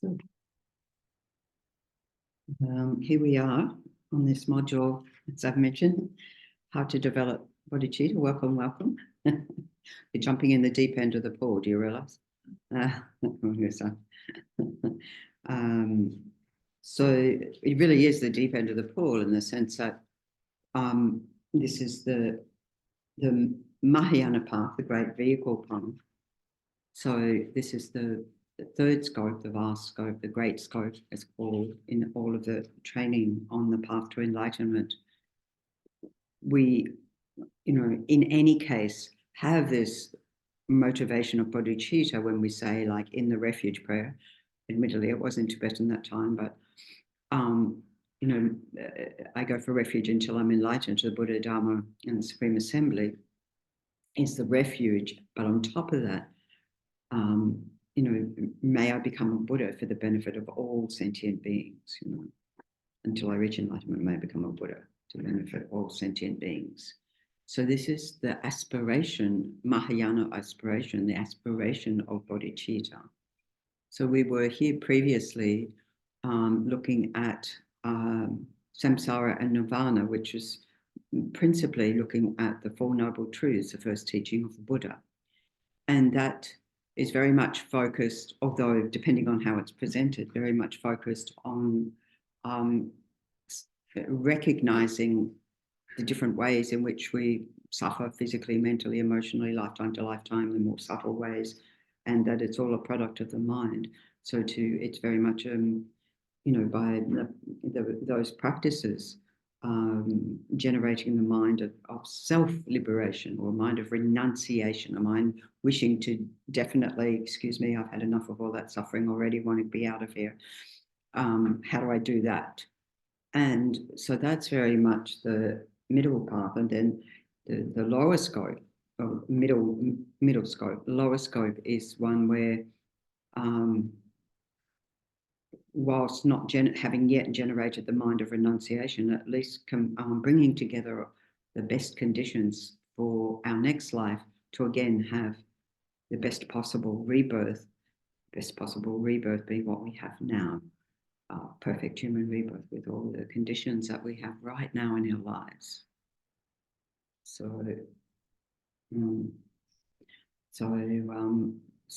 So, here we are on this module, as I've mentioned, how to develop bodhicitta. Welcome, welcome. You're jumping in the deep end of the pool, do you realize? So it really is the deep end of the pool in the sense that this is the Mahayana path, the great vehicle path. So this is the third scope, the vast scope, the great scope, as called in all of the training on the path to enlightenment. We, in any case, have this motivation of bodhicitta when we say, like in the refuge prayer. Admittedly, it was in Tibetan that time, but I go for refuge until I'm enlightened to the Buddha, Dharma, and the Supreme Assembly is the refuge. But on top of that, may I become a Buddha for the benefit of all sentient beings, until I reach enlightenment, may I become a Buddha to benefit all sentient beings. So this is the aspiration, Mahayana aspiration, the aspiration of bodhicitta. So we were here previously looking at samsara and nirvana, which is principally looking at the Four Noble Truths, the first teaching of the Buddha. And that is very much focused, although depending on how it's presented, very much focused on recognizing the different ways in which we suffer physically, mentally, emotionally, lifetime to lifetime, the more subtle ways, and that it's all a product of the mind. So it's very much, by those practices, generating the mind of self-liberation, or a mind of renunciation, a mind wishing to definitely, excuse me, I've had enough of all that suffering already, want to be out of here. How do I do that? And so that's very much the middle path. And then the lower scope, or middle scope, lower scope is one where, whilst not having yet generated the mind of renunciation, at least bringing together the best conditions for our next life to again have the best possible rebirth being what we have now, perfect human rebirth with all the conditions that we have right now in our lives. So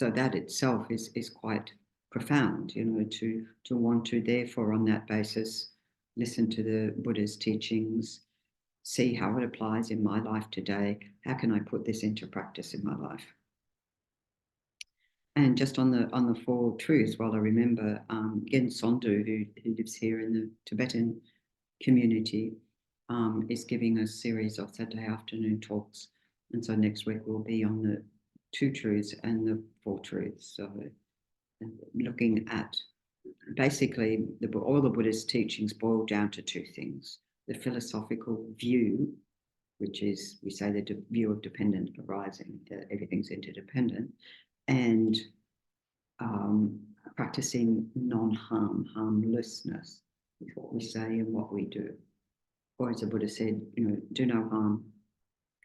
that itself is quite profound, to want to therefore on that basis listen to the Buddha's teachings, see how it applies in my life today. How can I put this into practice in my life? And just on the Four Truths, while I remember Gen Sondu, who lives here in the Tibetan community, is giving a series of Saturday afternoon talks. And so next week we'll be on the Two Truths and the Four Truths. So looking at basically all the Buddhist teachings boil down to two things: the philosophical view, which is, we say, the view of dependent arising, everything's interdependent, and practicing non-harm, harmlessness is what we say and what we do. Or as the Buddha said, do no harm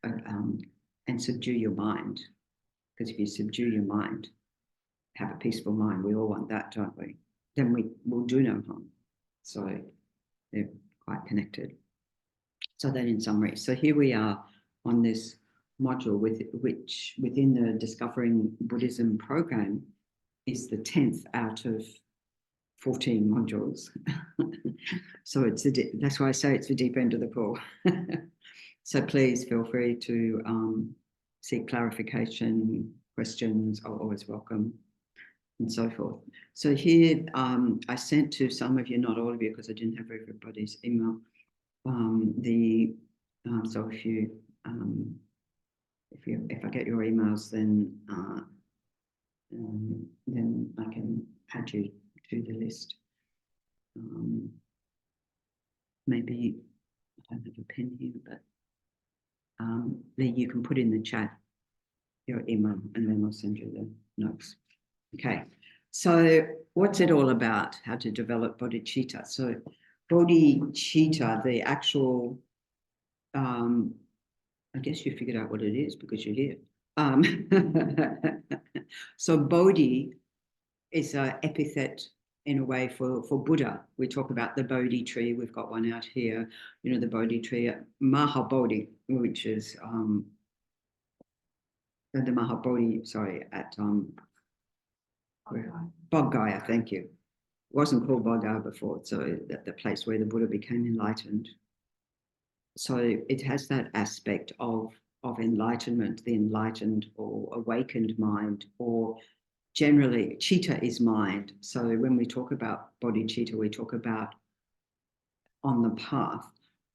and subdue your mind. Because if you subdue your mind, have a peaceful mind, we all want that, don't we? Then we will do no harm. So they're quite connected. So that in summary. So here we are on this module, which within the Discovering Buddhism program is the 10th out of 14 modules. So that's why I say it's the deep end of the pool. So please feel free to seek clarification, questions are always welcome, and so forth. So here I sent to some of you, not all of you, because I didn't have everybody's email. So if I get your emails, then I can add you to the list. Maybe I don't have a pen here, but then you can put in the chat your email, and then I'll send you the notes. Okay, so what's it all about? How to develop bodhicitta? So bodhicitta, the actual, I guess you figured out what it is because you're here. So bodhi is an epithet in a way for Buddha. We talk about the Bodhi tree. We've got one out here, you know, the Bodhi tree, Mahabodhi, which is the Mahabodhi, sorry, at Bodh Gaya, thank you. It wasn't called Bodh Gaya before, so that the place where the Buddha became enlightened. So it has that aspect of enlightenment, the enlightened or awakened mind, or generally chitta is mind. So when we talk about bodhicitta, we talk about on the path,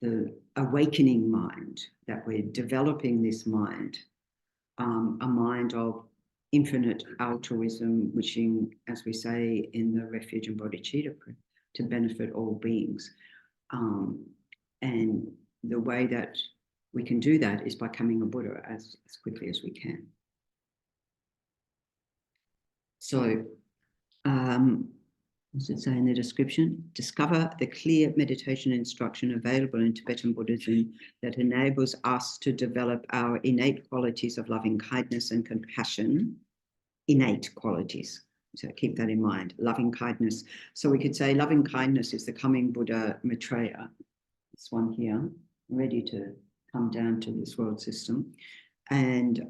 the awakening mind, that we're developing this mind, a mind of infinite altruism, wishing, as we say in the Refuge and Bodhicitta, to benefit all beings. And the way that we can do that is by becoming a Buddha as quickly as we can. So, what's it say in the description? Discover the clear meditation instruction available in Tibetan Buddhism that enables us to develop our innate qualities of loving kindness and compassion. Innate qualities. So keep that in mind, loving kindness. So we could say loving kindness is the coming Buddha Maitreya. This one here, ready to come down to this world system. And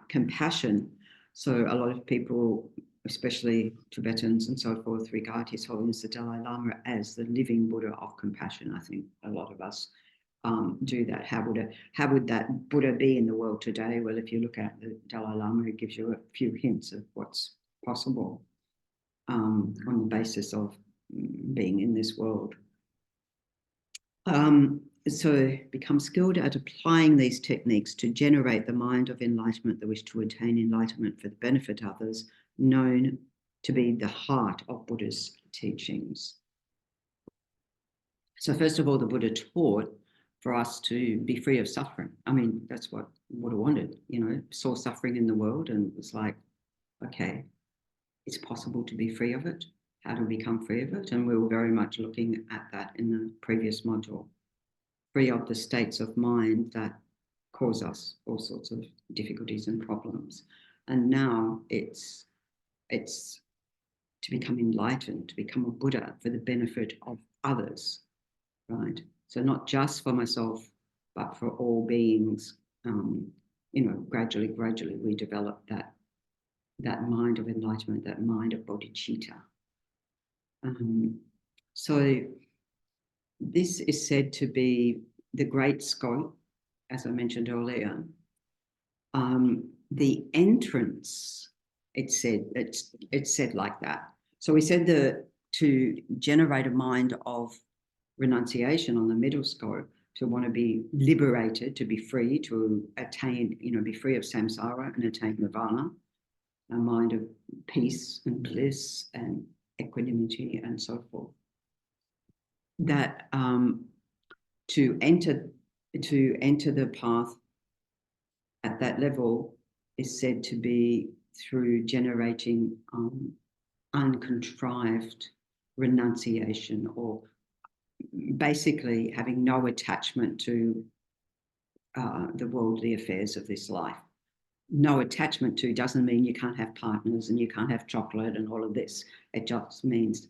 compassion. So a lot of people, especially Tibetans and so forth, regard His Holiness the Dalai Lama as the living Buddha of compassion. I think a lot of us do that. How would that Buddha be in the world today? Well, if you look at the Dalai Lama, it gives you a few hints of what's possible on the basis of being in this world. So become skilled at applying these techniques to generate the mind of enlightenment, the wish to attain enlightenment for the benefit of others, known to be the heart of Buddha's teachings. So first of all, the Buddha taught for us to be free of suffering. I mean, that's what Buddha wanted, you know, saw suffering in the world and was like, okay, it's possible to be free of it. How do we become free of it? And we were very much looking at that in the previous module. Free of the states of mind that cause us all sorts of difficulties and problems. And now it's to become enlightened, to become a Buddha for the benefit of others, right? So not just for myself, but for all beings. You know, gradually we develop that mind of enlightenment, that mind of bodhicitta. So this is said to be the great scope, as I mentioned earlier. The entrance, it's said like that. So we said to generate a mind of renunciation on the middle scope, to want to be liberated, to be free, to attain, you know, be free of samsara and attain nirvana, a mind of peace and bliss and equanimity and so forth. That to enter the path at that level is said to be through generating uncontrived renunciation, or basically having no attachment to the worldly affairs of this life. No attachment to doesn't mean you can't have partners and you can't have chocolate and all of this. It just means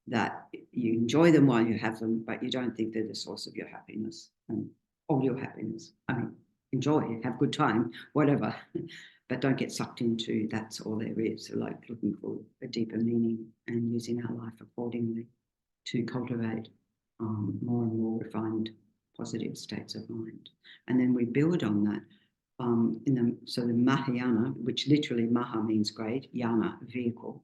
that you enjoy them while you have them, but you don't think they're the source of your happiness and all your happiness. I mean, enjoy, have a good time, whatever, but don't get sucked into that's all there is. So like looking for a deeper meaning and using our life accordingly to cultivate more and more refined positive states of mind. And then we build on that. So the Mahayana, which literally Maha means great, Yana, vehicle,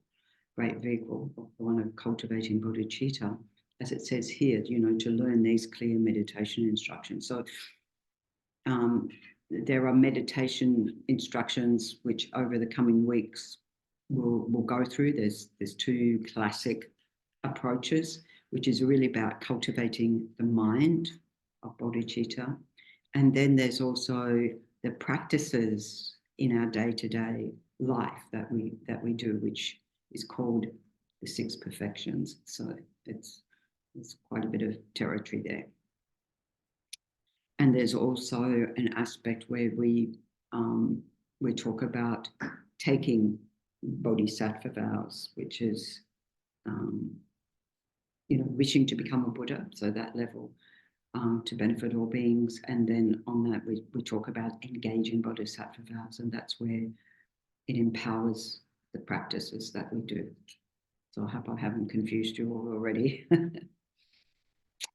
great vehicle, the one of cultivating bodhicitta, as it says here, you know, to learn these clear meditation instructions. So there are meditation instructions which over the coming weeks we'll go through. There's two classic approaches, which is really about cultivating the mind of bodhicitta. And then there's also the practices in our day-to-day life that we do, which is called the 6 perfections. So it's quite a bit of territory there. And there's also an aspect where we talk about taking bodhisattva vows, which is wishing to become a Buddha, so that level, to benefit all beings. And then on that, we talk about engaging bodhisattva vows, and that's where it empowers the practices that we do. So I hope I haven't confused you all already.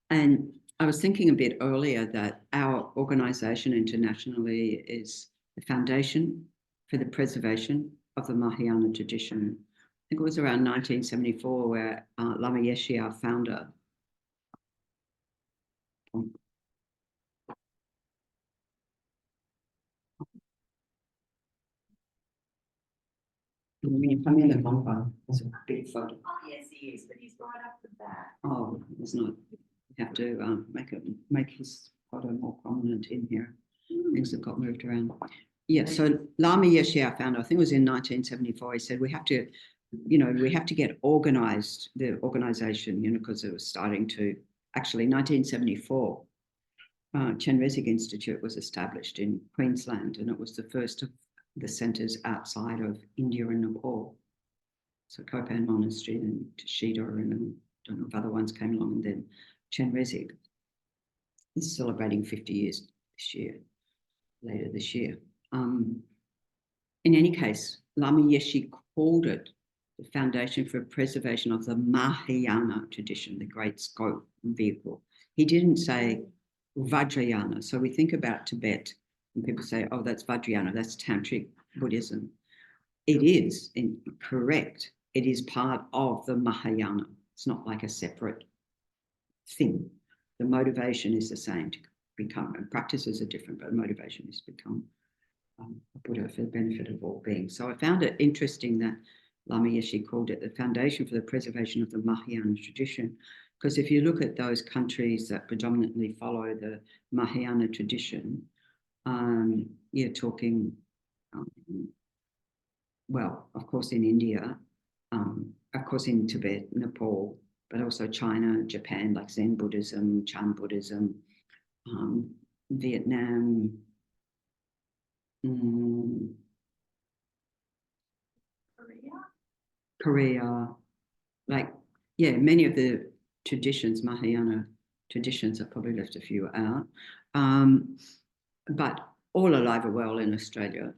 And I was thinking a bit earlier that our organisation internationally is the foundation for the preservation of the Mahayana tradition. I think it was around 1974 where Lama Yeshe, our founder, when you come in the compound, there's a big photo. Oh, yes, he is, but he's right up the back. Oh, it's not. We have to make his photo more prominent in here. Things that got moved around. Yeah, so Lama Yeshe, our founder, I think it was in 1974, he said we have to get organised, the organisation, because it was starting to, actually 1974, Chenrezig Institute was established in Queensland, and it was the first of the centres outside of India and Nepal. So Kopan Monastery and Tashida, and I don't know if other ones came along, and then Chenrezig is celebrating 50 years later this year. In any case, Lama Yeshe called it the foundation for preservation of the Mahayana tradition, the great scope and vehicle. He didn't say Vajrayana. So we think about Tibet and people say, oh, that's Vajrayana, that's Tantric Buddhism. It is correct. It is part of the Mahayana. It's not like a separate thing. The motivation is the same to become, and practices are different, but motivation is to become a Buddha for the benefit of all beings. So I found it interesting that Lama Yeshe called it the foundation for the preservation of the Mahayana tradition, because if you look at those countries that predominantly follow the Mahayana tradition, you're talking, well, of course in India, of course in Tibet, Nepal, but also China, Japan, like Zen Buddhism, Chan Buddhism, Vietnam, Korea, like, yeah, many of the traditions, Mahayana traditions, I've probably left a few out, but all alive and well in Australia.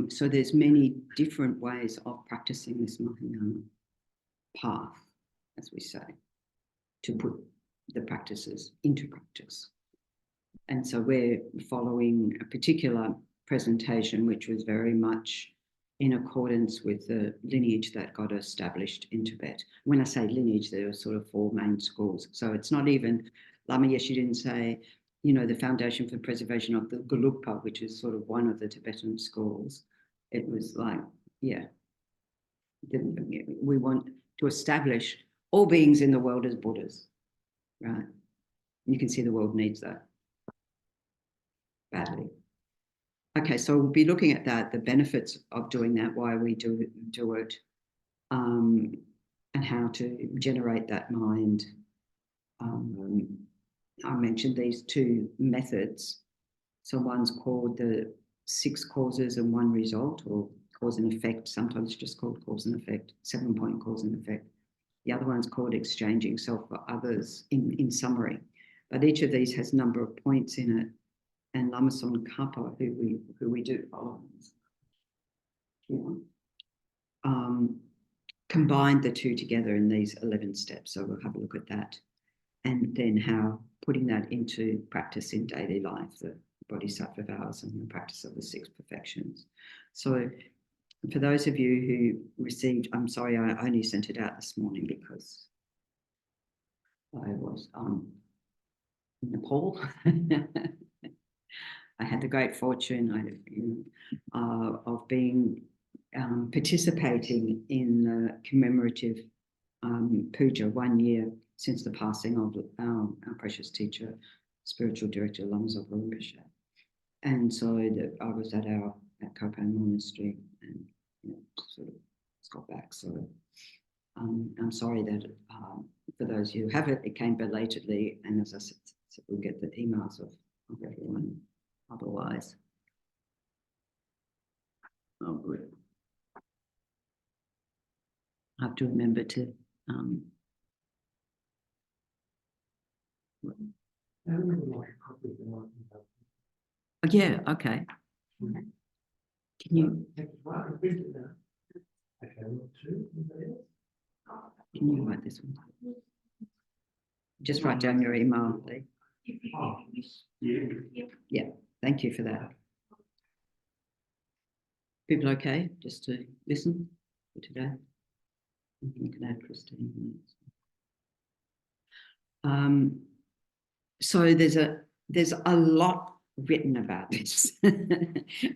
So there's many different ways of practicing this Mahayana path, as we say, to put the practices into practice. And so we're following a particular presentation, which was very much in accordance with the lineage that got established in Tibet. When I say lineage, there are sort of four main schools. So it's not even, Lama Yeshe didn't say, the foundation for preservation of the Gelugpa, which is sort of one of the Tibetan schools. It was like, yeah, we want to establish all beings in the world as Buddhas, right? You can see the world needs that badly. Okay, so we'll be looking at that, the benefits of doing that, why we do it, and how to generate that mind. I mentioned these two methods. So one's called the 6 causes and 1 result, or cause and effect, sometimes just called cause and effect, 7-point cause and effect. The other one's called exchanging self for others in summary. But each of these has a number of points in it. And Lama Tsongkhapa, who we do follow, combined the two together in these 11 steps. So we'll have a look at that. And then how putting that into practice in daily life, the Bodhisattva vows and the practice of the 6 perfections. So for those of you who received, I'm sorry, I only sent it out this morning because I was in Nepal. I had the great fortune of being participating in the commemorative puja 1 year since the passing of our precious teacher, spiritual director Lama Zopa Rinpoche. And so I was at Kopan Monastery and sort of got back. So I'm sorry that for those who have it, it came belatedly, and as I said, we'll get the emails of everyone otherwise. Oh, good. I have to remember to Yeah, okay. Can you write this one? Just write down your email, please. Yeah, thank you for that. People okay just to listen for today? You can add Christine. So there's a lot written about this.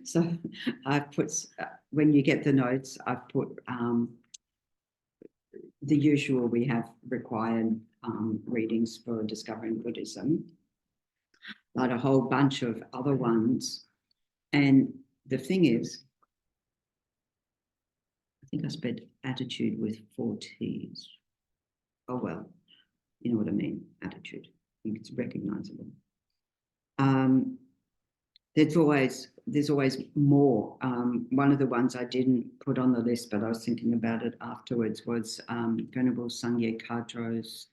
So I've put, when you get the notes, I've put the usual, we have required readings for discovering Buddhism, but a whole bunch of other ones. And the thing is, I think I spelled attitude with 4 T's. Oh, well, you know what I mean, attitude. I think it's recognizable. There's always more. One of the ones I didn't put on the list, but I was thinking about it afterwards, was Venerable Sangye Kadro's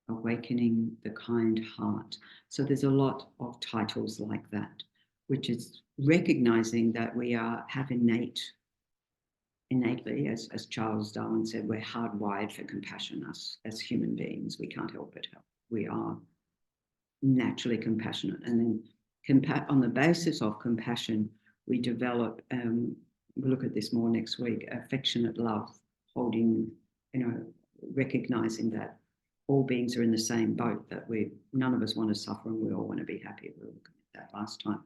Awakening the Kind Heart. So there's a lot of titles like that, which is recognizing that we have innately, as Charles Darwin said, we're hardwired for compassion. Us as human beings, we can't help it. We are naturally compassionate, and then on the basis of compassion, we develop. We'll look at this more next week. Affectionate love, holding, recognizing that all beings are in the same boat. That none of us want to suffer, and we all want to be happy. We were looking at that last time,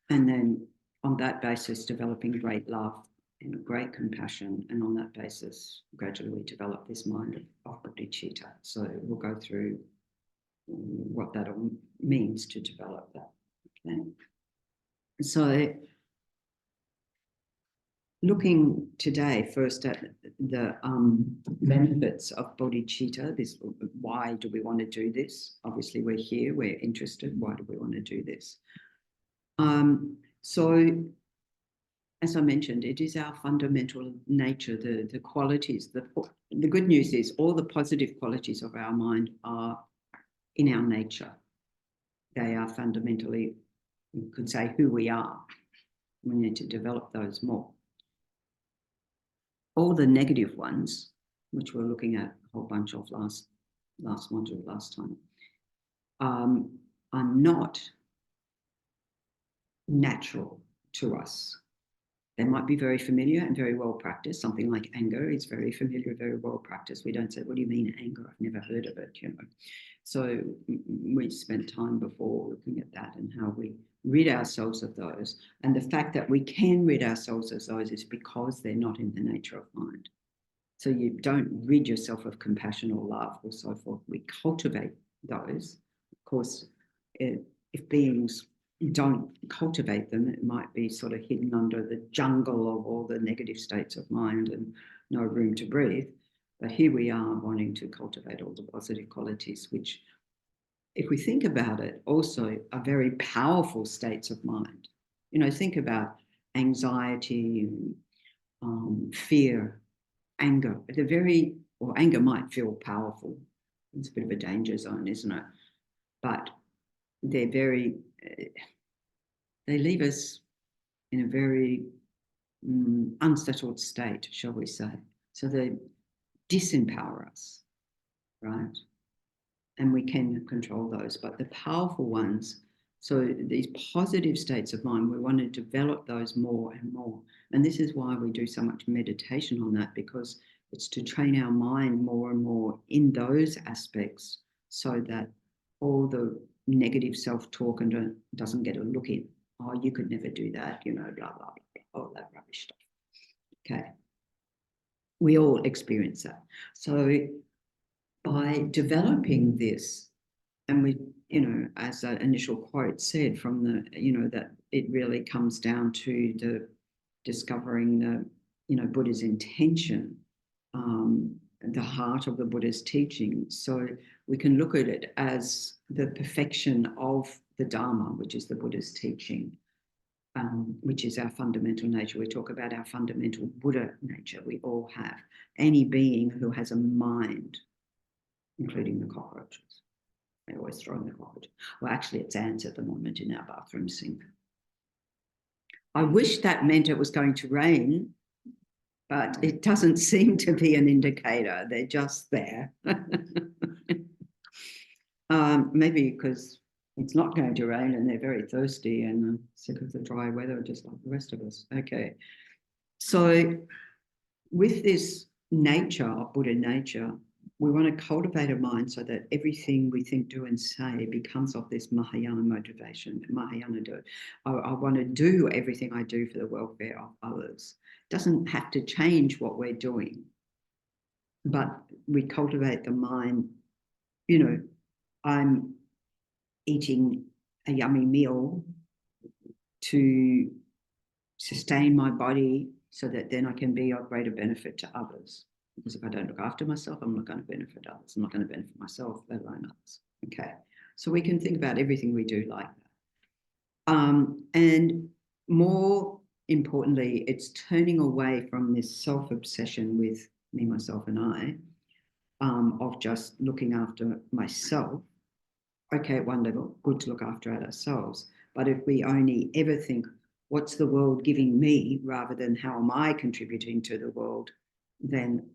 and then on that basis, developing great love and great compassion, and on that basis, gradually we develop this mind of Bodhichitta. So we'll go through what that all means to develop that. Okay. So looking today first at the benefits of bodhicitta, why do we want to do this? Obviously we're here, we're interested, why do we want to do this? So as I mentioned, it is our fundamental nature, the qualities. The good news is all the positive qualities of our mind are in our nature. They are fundamentally, you could say, who we are. We need to develop those more. All the negative ones, which we're looking at a whole bunch of last module, last time, are not natural to us. They might be very familiar and very well practiced. Something like anger is very familiar, very well practiced. We don't say, what do you mean anger? I've never heard of it, So we spent time before looking at that and how we rid ourselves of those. And the fact that we can rid ourselves of those is because they're not in the nature of mind. So you don't rid yourself of compassion or love or so forth. We cultivate those. Of course, if beings don't cultivate them, it might be sort of hidden under the jungle of all the negative states of mind and no room to breathe. But here we are wanting to cultivate all the positive qualities, which, if we think about it, also are very powerful states of mind. Think about anxiety, fear, anger. Anger might feel powerful. It's a bit of a danger zone, isn't it? But they're they leave us in a very unsettled state, shall we say. So they disempower us, right? And we can control those. But the powerful ones, so these positive states of mind, we want to develop those more and more. And this is why we do so much meditation on that, because it's to train our mind more and more in those aspects so that all the negative self-talk doesn't get a look in. Oh, you could never do that, blah, blah, blah, all that rubbish stuff. Okay. We all experience that. So by developing this, and we, as that initial quote said from that it really comes down to the discovering the, Buddha's intention, the heart of the Buddha's teaching. So we can look at it as the perfection of the Dharma, which is the Buddha's teaching, which is our fundamental nature. We talk about our fundamental Buddha nature. We all have. Any being who has a mind, including the cockroaches. They always throw in the cockroach. Well, actually, it's ants at the moment in our bathroom sink. I wish that meant it was going to rain, but it doesn't seem to be an indicator. They're just there. Maybe because it's not going to rain and they're very thirsty and sick of the dry weather, just like the rest of us. Okay. So with this nature, Buddha nature, we want to cultivate a mind so that everything we think, do, and say becomes of this Mahayana motivation. Mahayana do. I want to do everything I do for the welfare of others. It doesn't have to change what we're doing, but we cultivate the mind, you know, I'm eating a yummy meal to sustain my body so that then I can be of greater benefit to others. Because if I don't look after myself, I'm not going to benefit others. I'm not going to benefit myself, let alone others. Okay. So we can think about everything we do like that. And more importantly, it's turning away from this self-obsession with me, myself, and I, of just looking after myself. Okay, at one level, good to look after ourselves. But if we only ever think, what's the world giving me rather than how am I contributing to the world, then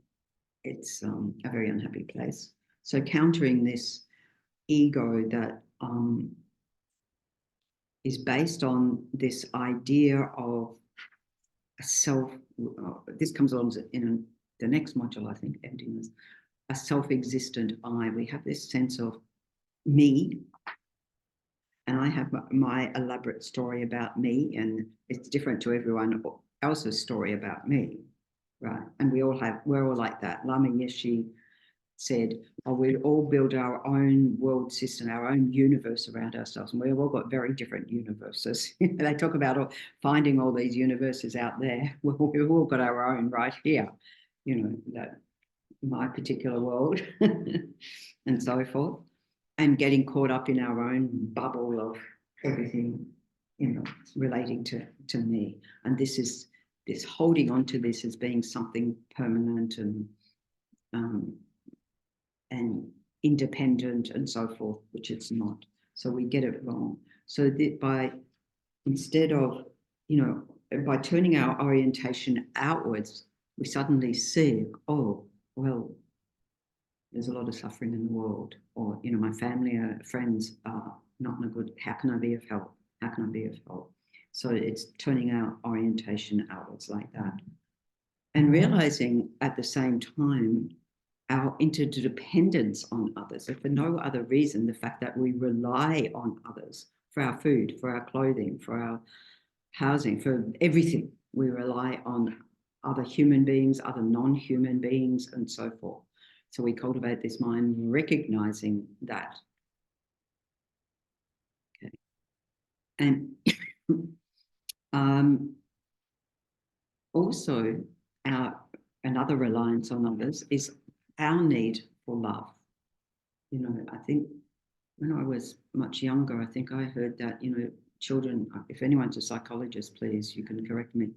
it's a very unhappy place. So countering this ego that is based on this idea of a self, this comes along in the next module, I think, emptiness, a self-existent I. We have this sense of me, and I have my elaborate story about me, and it's different to everyone else's story about me. Right, and we're all like that. Lama Yeshe said, we'd all build our own world system, our own universe around ourselves, and we've all got very different universes. They talk about finding all these universes out there. Well, we've all got our own right here, you know, that my particular world and so forth, and getting caught up in our own bubble of everything, you know, relating to me. And this holding on to this as being something permanent and independent and so forth, which it's not. So we get it wrong. So that instead of, you know, by turning our orientation outwards, we suddenly see, oh, well, there's a lot of suffering in the world, or, you know, my family or friends are not in a good, how can I be of help? How can I be of help? So it's turning our orientation outwards like that. And realizing at the same time our interdependence on others, if for no other reason, the fact that we rely on others for our food, for our clothing, for our housing, for everything. We rely on other human beings, other non-human beings, and so forth. So we cultivate this mind recognizing that. Okay. And also another reliance on others is our need for love. You know, I think when I was much younger, I think I heard that, you know, children, if anyone's a psychologist, please, you can correct me,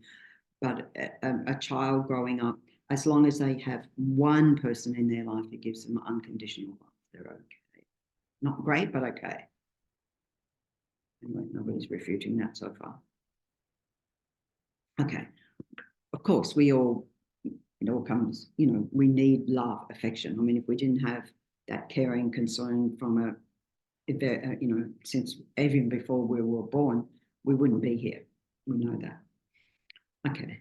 but a child growing up, as long as they have one person in their life who gives them unconditional love, they're okay. Not great, but okay. Anyway, nobody's refuting that so far. Okay. Of course, it all comes, you know, we need love, affection. I mean, if we didn't have that caring concern from you know, since even before we were born, we wouldn't be here. We know that. Okay.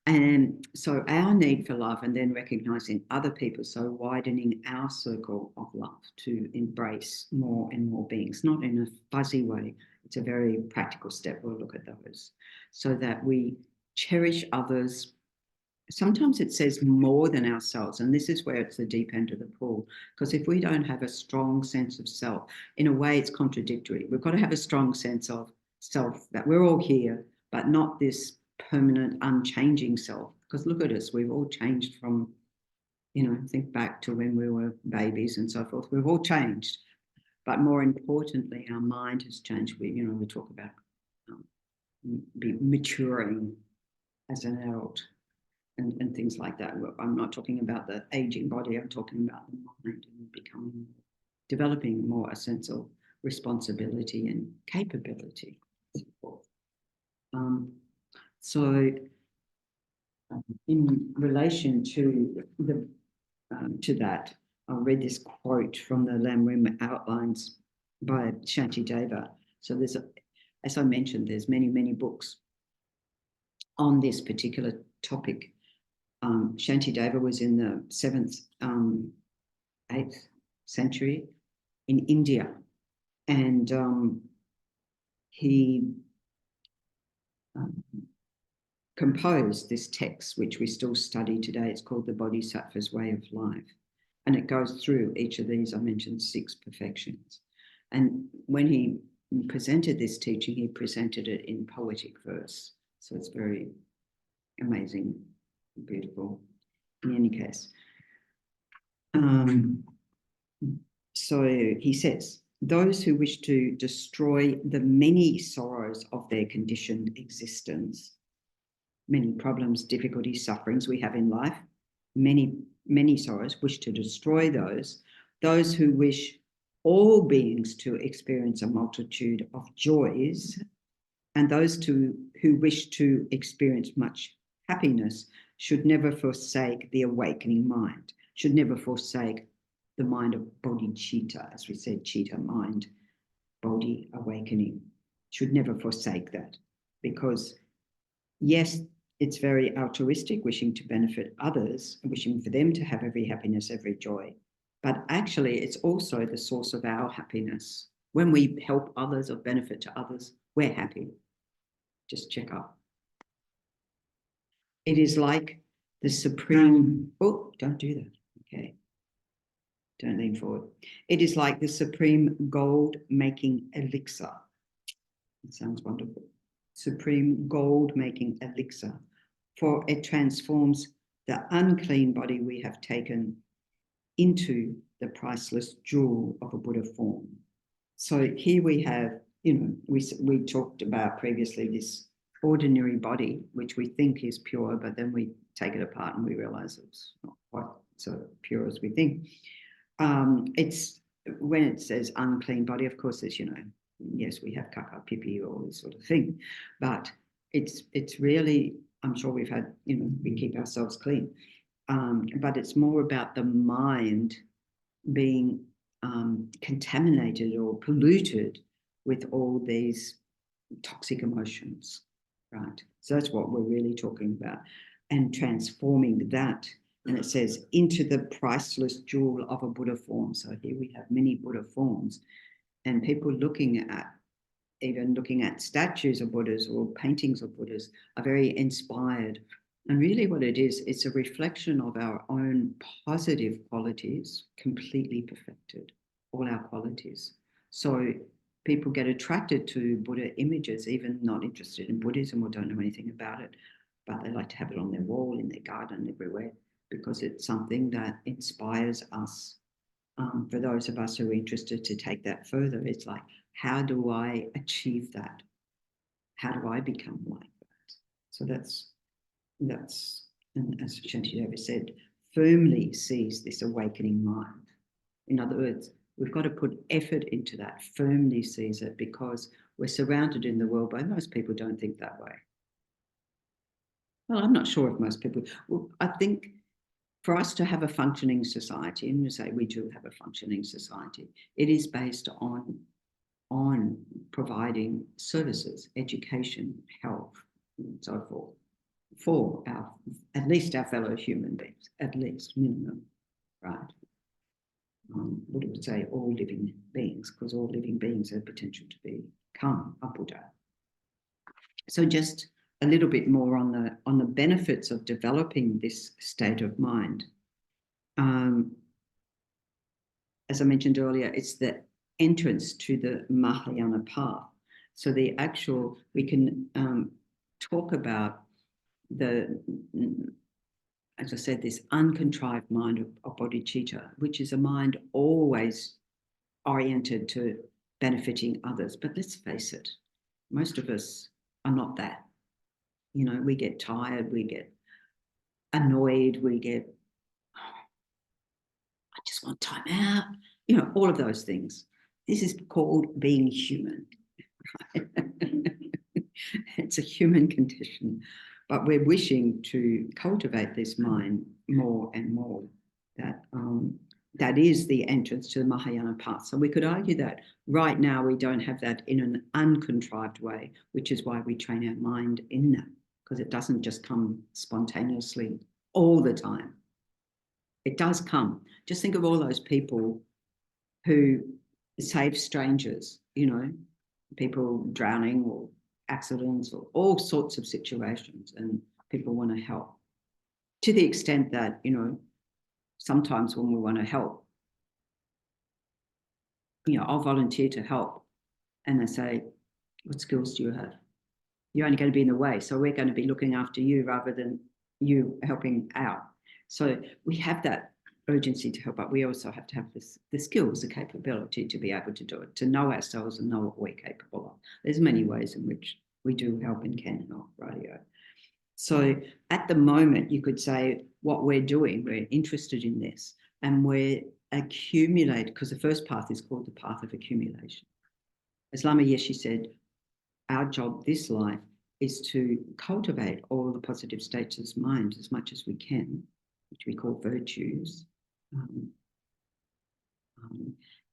And so our need for love, and then recognizing other people, so widening our circle of love to embrace more and more beings, not in a fuzzy way. It's a very practical step. We'll look at those, so that we cherish others. Sometimes it says more than ourselves, and this is where it's the deep end of the pool, because if we don't have a strong sense of self, in a way it's contradictory. We've got to have a strong sense of self, that we're all here, but not this permanent, unchanging self. Because look at us, we've all changed from, you know, think back to when we were babies and so forth. We've all changed, but more importantly, our mind has changed. We talk about be maturing as an adult and things like that. I'm not talking about the aging body, I'm talking about the mind and developing more a sense of responsibility and capability. So in relation to that, I read this quote from the Lamrim Outlines by Shantideva. So there's, as I mentioned, there's many books on this particular topic. Shantideva was in the 7th, 8th century in India, and he composed this text, which we still study today. It's called the Bodhisattva's Way of Life. And it goes through each of these, I mentioned 6 perfections. And when he presented this teaching, he presented it in poetic verse. So it's very amazing, beautiful, in any case. So he says, those who wish to destroy the many sorrows of their conditioned existence, many problems, difficulties, sufferings we have in life, many sorrows, wish to destroy those who wish all beings to experience a multitude of joys, and those who wish to experience much happiness should never forsake the awakening mind, should never forsake the mind of bodhicitta, as we said, chitta, mind, bodhi, awakening, should never forsake that. Because yes, it's very altruistic, wishing to benefit others, wishing for them to have every happiness, every joy. But actually, it's also the source of our happiness. When we help others or benefit to others, we're happy. Just check up. It is like the supreme, oh, don't do that, okay. Don't lean forward. It is like the supreme gold-making elixir. It sounds wonderful. Supreme gold-making elixir, for it transforms the unclean body we have taken into the priceless jewel of a Buddha form. So here we have, we talked about previously this ordinary body, which we think is pure, but then we take it apart and we realize it's not quite so pure as we think. It's when it says unclean body, of course, it's, yes, we have kaka, pipi, all this sort of thing, but it's really, I'm sure we've had, we keep ourselves clean, but it's more about the mind being contaminated or polluted with all these toxic emotions, right? So that's what we're really talking about, and transforming that. And it says, into the priceless jewel of a Buddha form. So here we have many Buddha forms, and people looking at statues of Buddhas or paintings of Buddhas are very inspired. And really what it is, it's a reflection of our own positive qualities, completely perfected, all our qualities. So people get attracted to Buddha images, even not interested in Buddhism or don't know anything about it, but they like to have it on their wall, in their garden, everywhere, because it's something that inspires us. For those of us who are interested to take that further, it's like, how do I achieve that? How do I become like that? So that's and as Shantideva said, firmly seize this awakening mind. In other words, we've got to put effort into that, firmly seize it, because we're surrounded in the world by, most people don't think that way. Well, I'm not sure if most people, well, I think for us to have a functioning society, and you say we do have a functioning society, it is based on providing services, education, health, and so forth, for at least our fellow human beings, at least minimum, right? Buddha would say all living beings, because all living beings have potential to become a Buddha. So just a little bit more on the benefits of developing this state of mind. As I mentioned earlier, it's the entrance to the Mahayana path. So we can talk about as I said, this uncontrived mind of bodhicitta, which is a mind always oriented to benefiting others. But let's face it, most of us are not that. You know, we get tired, we get annoyed, we get, I just want time out, you know, all of those things. This is called being human. It's a human condition, but we're wishing to cultivate this mind more and more. That is the entrance to the Mahayana path. So we could argue that right now we don't have that in an uncontrived way, which is why we train our mind in that, because it doesn't just come spontaneously all the time. It does come. Just think of all those people who save strangers, you know, people drowning or accidents or all sorts of situations, and people want to help. To the extent that, you know, sometimes when we want to help, you know, I'll volunteer to help, and they say, what skills do you have? You're only going to be in the way, so we're going to be looking after you rather than you helping out. So we have that urgency to help, but we also have to have the skills, the capability to be able to do it, to know ourselves and know what we're capable of. There's many ways in which we do help and can help, rightio. So at the moment, you could say what we're doing, we're interested in this, and we're accumulating, because the first path is called the path of accumulation. As Lama Yeshe said, our job this life is to cultivate all the positive states of mind as much as we can, which we call virtues,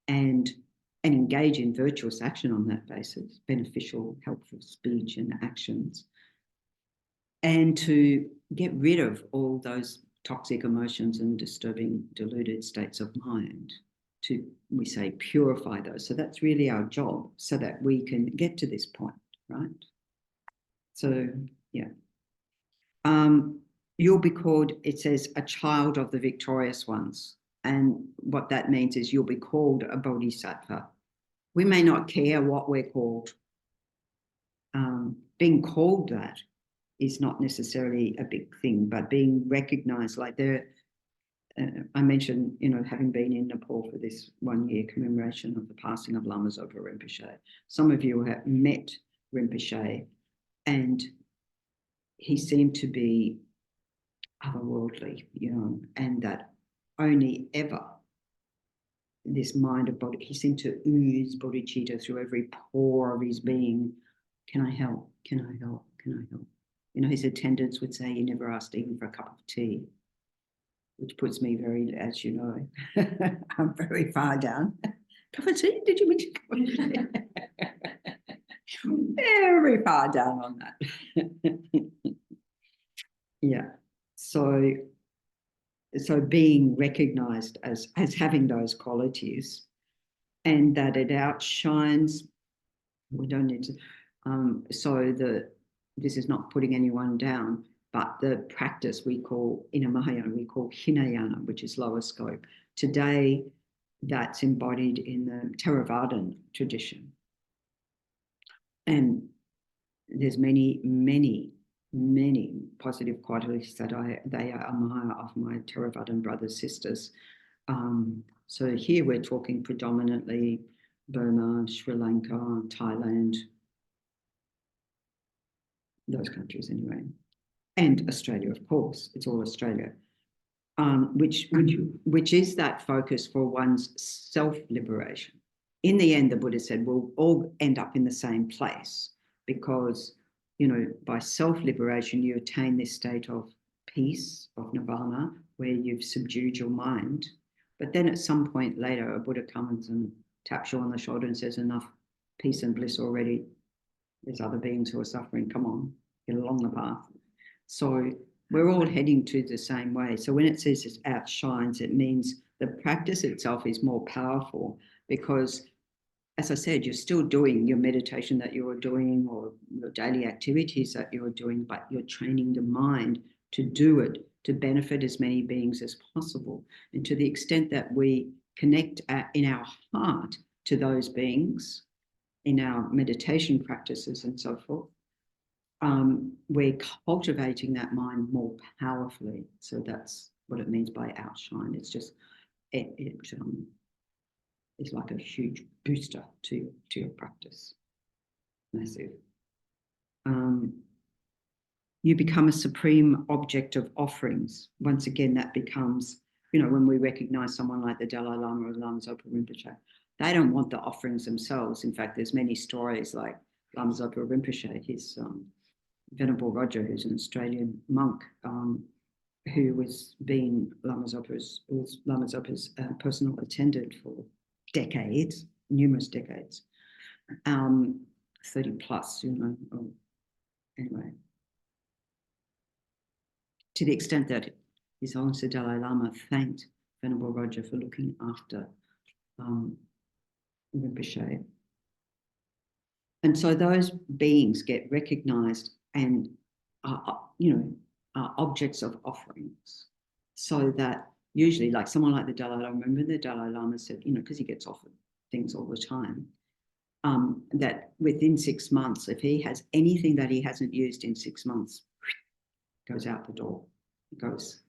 and engage in virtuous action on that basis, beneficial, helpful speech and actions, and to get rid of all those toxic emotions and disturbing, deluded states of mind, to, we say, purify those. So that's really our job, so that we can get to this point, right? So, yeah. You'll be called, it says, a child of the victorious ones. And what that means is you'll be called a bodhisattva. We may not care what we're called. Being called that is not necessarily a big thing, but being recognized, like there, I mentioned, you know, having been in Nepal for this 1 year commemoration of the passing of Lama Zopa Rinpoche. Some of you have met Rinpoche, and he seemed to be otherworldly, you know, and that only ever this mind of body, he seemed to ooze bodhicitta through every pore of his being. Can I help? Can I help? Can I help? You know, his attendants would say he never asked even for a cup of tea, which puts me very, as you know, I'm very far down. Cup of tea? Did you mention cup of tea? Very far down on that. Yeah. So being recognized as having those qualities, and that it outshines, we don't need to, this is not putting anyone down, but the practice we call, in a Mahayana, we call Hinayana, which is lower scope. Today, that's embodied in the Theravadan tradition. And there's many, many, many positive qualities that they admire of my Theravadan brothers, sisters. So here we're talking predominantly Burma, Sri Lanka, Thailand, those countries anyway, and Australia, of course. It's all Australia, which is that focus for one's self-liberation. In the end, the Buddha said we'll all end up in the same place, because, you know, by self-liberation you attain this state of peace, of nirvana, where you've subdued your mind. But then at some point later, a Buddha comes and taps you on the shoulder and says, enough peace and bliss already. There's other beings who are suffering. Come on, get along the path. So we're all heading to the same way. So when it says it outshines, it means the practice itself is more powerful, because, as I said, you're still doing your meditation that you were doing, or your daily activities that you were doing, but you're training the mind to do it, to benefit as many beings as possible. And to the extent that we connect in our heart to those beings, in our meditation practices and so forth, we're cultivating that mind more powerfully. So that's what it means by outshine. It's just, it's like a huge booster to your practice. Massive. you become a supreme object of offerings. Once again, that becomes, when we recognize someone like the Dalai Lama or Lama Zopa Rinpoche, they don't want the offerings themselves. In fact, there's many stories like Lama Zopa Rinpoche, his Venerable Roger, who's an Australian monk, who was Lama Zopa's personal attendant for decades, numerous decades, 30 plus, anyway. To the extent that His Holiness the Dalai Lama thanked Venerable Roger for looking after Rinpoche. And so those beings get recognized and are objects of offerings. So that usually, like someone like the Dalai Lama, remember the Dalai Lama said, because he gets offered things all the time, that within 6 months, if he has anything that he hasn't used in 6 months, goes out the door. It goes.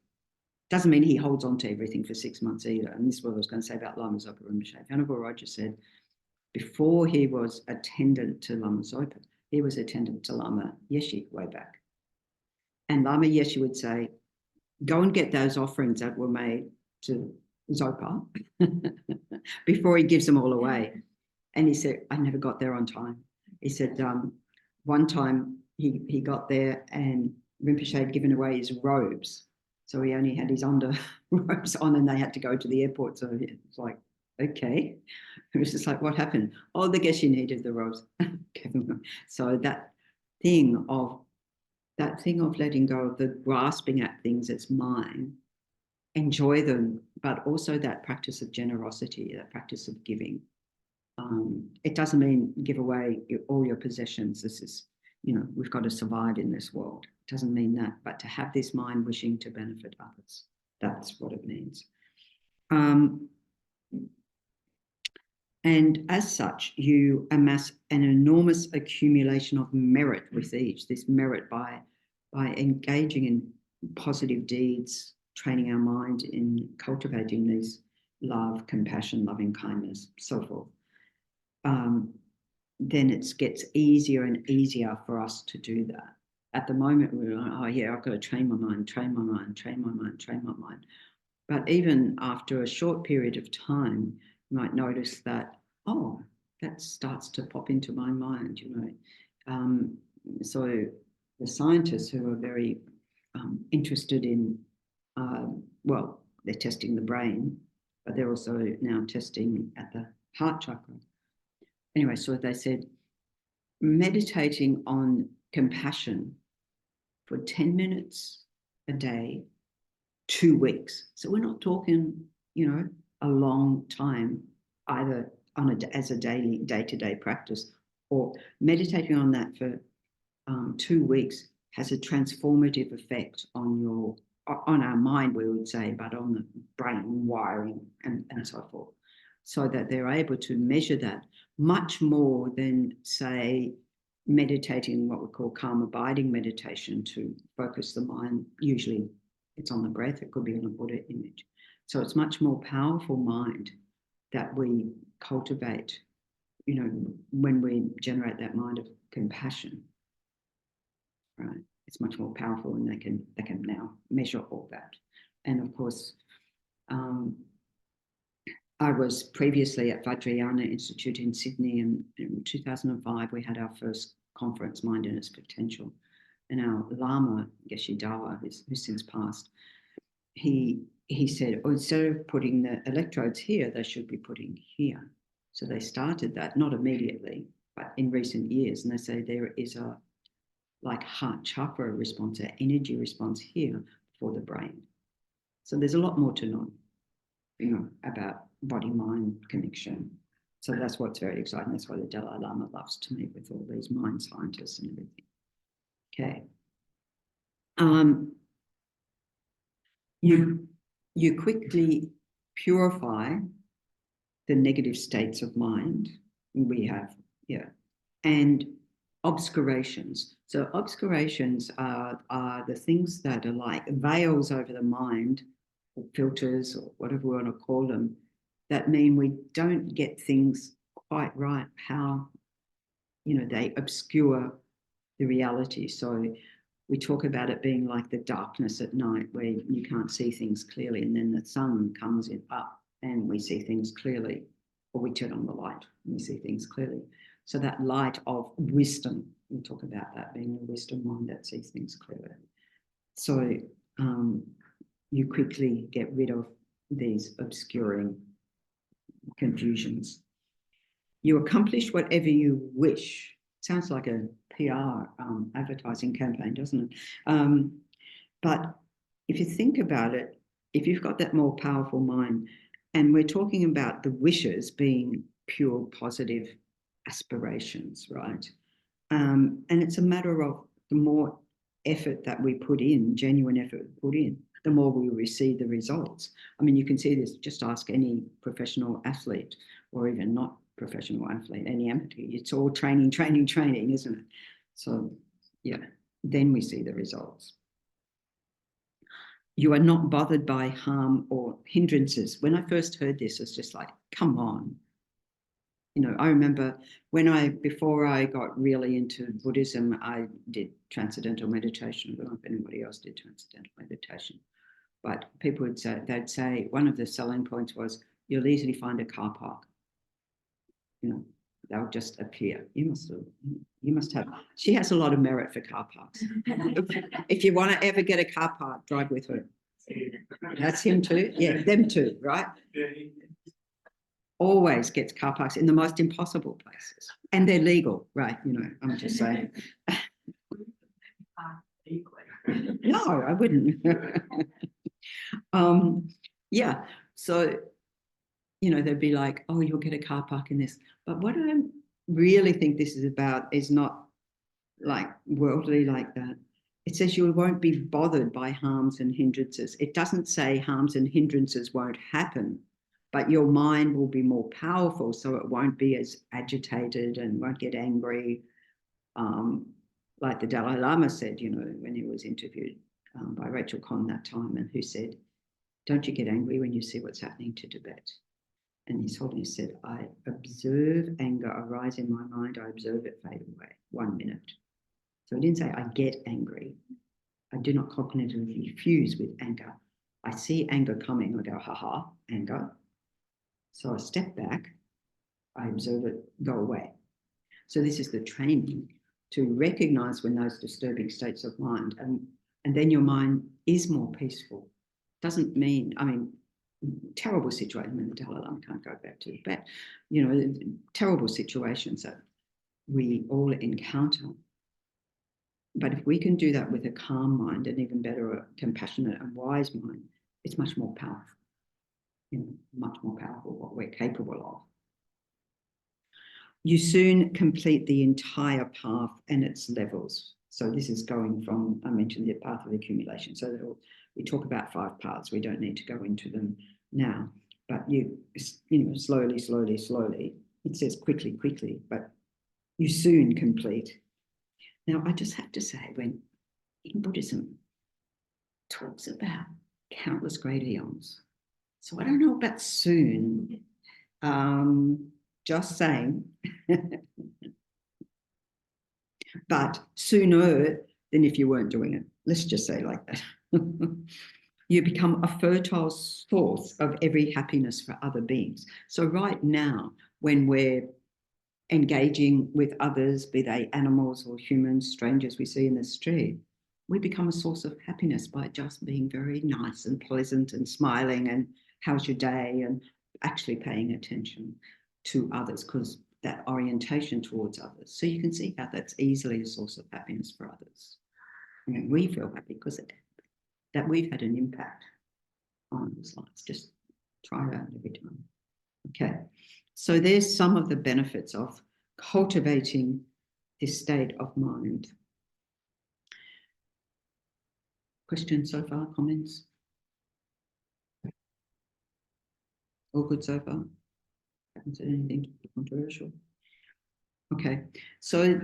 Doesn't mean he holds on to everything for 6 months either. And this is what I was going to say about Lama Zopa Rinpoche. Venerable Roger said, before he was attendant to Lama Zopa, he was attendant to Lama Yeshe way back. And Lama Yeshe would say, go and get those offerings that were made to Zopa before he gives them all away. And he said, I never got there on time. He said, one time he got there and Rinpoche had given away his robes. So he only had his under robes on and they had to go to the airport. So it's like, okay. It was just like, what happened? Oh, the Geshe needed the robes. So that thing of letting go of the grasping at things that's mine, enjoy them, but also that practice of generosity, that practice of giving. It doesn't mean give away all your possessions. This is, we've got to survive in this world. It doesn't mean that, but to have this mind wishing to benefit others. That's what it means. And as such, you amass an enormous accumulation of merit with each. This merit by engaging in positive deeds, training our mind in cultivating these love, compassion, loving kindness, so forth. Then it gets easier and easier for us to do that. At the moment, we're like, oh yeah, I've got to train my mind, train my mind, train my mind, train my mind. But even after a short period of time, you might notice that, oh, that starts to pop into my mind, So the scientists who are very interested in, they're testing the brain, but they're also now testing at the heart chakra. Anyway, so they said, meditating on compassion for 10 minutes a day, 2 weeks. So we're not talking, a long time, either as a daily, day-to-day practice, or meditating on that for 2 weeks has a transformative effect on our mind, we would say, but on the brain wiring and so forth. So that they're able to measure that much more than, say, meditating what we call calm abiding meditation to focus the mind. Usually it's on the breath, it could be on a Buddha image. So it's much more powerful mind that we cultivate, when we generate that mind of compassion, right? It's much more powerful and they can now measure all that. And of course, I was previously at Vajrayana Institute in Sydney, and in 2005 we had our first conference, Mind and Its Potential. And our Lama, Geshe Dawa, who's since passed, he said, instead of putting the electrodes here, they should be putting here. So they started that, not immediately, but in recent years. And they say there is a heart chakra response, an energy response here for the brain. So there's a lot more to know, about body-mind connection. So that's what's very exciting. That's why the Dalai Lama loves to meet with all these mind scientists and everything. Okay. You quickly purify the negative states of mind we have, and obscurations. So obscurations are the things that are like veils over the mind, or filters, or whatever we want to call them, that mean we don't get things quite right, how, they obscure the reality. So we talk about it being like the darkness at night where you can't see things clearly, and then the sun comes in up and we see things clearly, or we turn on the light and we see things clearly. So that light of wisdom, we talk about that being the wisdom mind that sees things clearly. So you quickly get rid of these obscuring confusions. You accomplish whatever you wish. Sounds like a PR advertising campaign, doesn't it? But if you think about it, if you've got that more powerful mind, and we're talking about the wishes being pure positive aspirations, right? And it's a matter of the more effort that we put in, genuine effort we put in, the more we receive the results. I mean, you can see this, just ask any professional athlete, or even not professional athlete, any amputee. It's all training, training, training, isn't it? So, yeah, then we see the results. You are not bothered by harm or hindrances. When I first heard this, it's just like, come on. You know, I remember before I got really into Buddhism, I did transcendental meditation. I don't know if anybody else did transcendental meditation. But people would say, they'd say one of the selling points was, you'll easily find a car park. You know, they'll just appear. You must have. She has a lot of merit for car parks. If you want to ever get a car park, drive with her. That's him too. Yeah, them too, right? Always gets car parks in the most impossible places, and they're legal, right? You know, I'm just saying. No, I wouldn't. Yeah, so you know, they'd be like, oh, you'll get a car park in this. But what I really think this is about is not like worldly like that. It says you won't be bothered by harms and hindrances. It doesn't say harms and hindrances won't happen, but your mind will be more powerful, so it won't be as agitated and won't get angry. Like the Dalai Lama said, you know, when he was interviewed by Rachel Kahn that time, and who said, don't you get angry when you see what's happening to Tibet? And His Holiness said, I observe anger arise in my mind, I observe it fade away, 1 minute. So he didn't say, I get angry. I do not cognitively fuse with anger. I see anger coming, I go, haha, anger. So I step back, I observe it go away. So this is the training to recognize when those disturbing states of mind, and then your mind is more peaceful. Doesn't mean, I mean, terrible situation when the Dalai Lama can't go back to Tibet, you know, terrible situations that we all encounter. But if we can do that with a calm mind, and even better, a compassionate and wise mind, it's much more powerful, you know, much more powerful what we're capable of. You soon complete the entire path and its levels. So this is going from, I mentioned the path of accumulation. So we talk about 5 paths. We don't need to go into them now, but you know, slowly, slowly, slowly. It says quickly, quickly, but you soon complete. Now, I just have to say, when in Buddhism talks about countless great eons, so I don't know about soon. Just saying, but sooner than if you weren't doing it. Let's just say like that. You become a fertile source of every happiness for other beings. So right now, when we're engaging with others, be they animals or humans, strangers we see in the street, we become a source of happiness by just being very nice and pleasant and smiling and how's your day, and actually paying attention to others, because that orientation towards others. So you can see how that's easily a source of happiness for others. I mean, we feel happy because of that we've had an impact on others' lives. Just try it out every time. Okay, so there's some of the benefits of cultivating this state of mind. Questions so far? Comments? All good so far? Haven't said anything controversial? Okay, so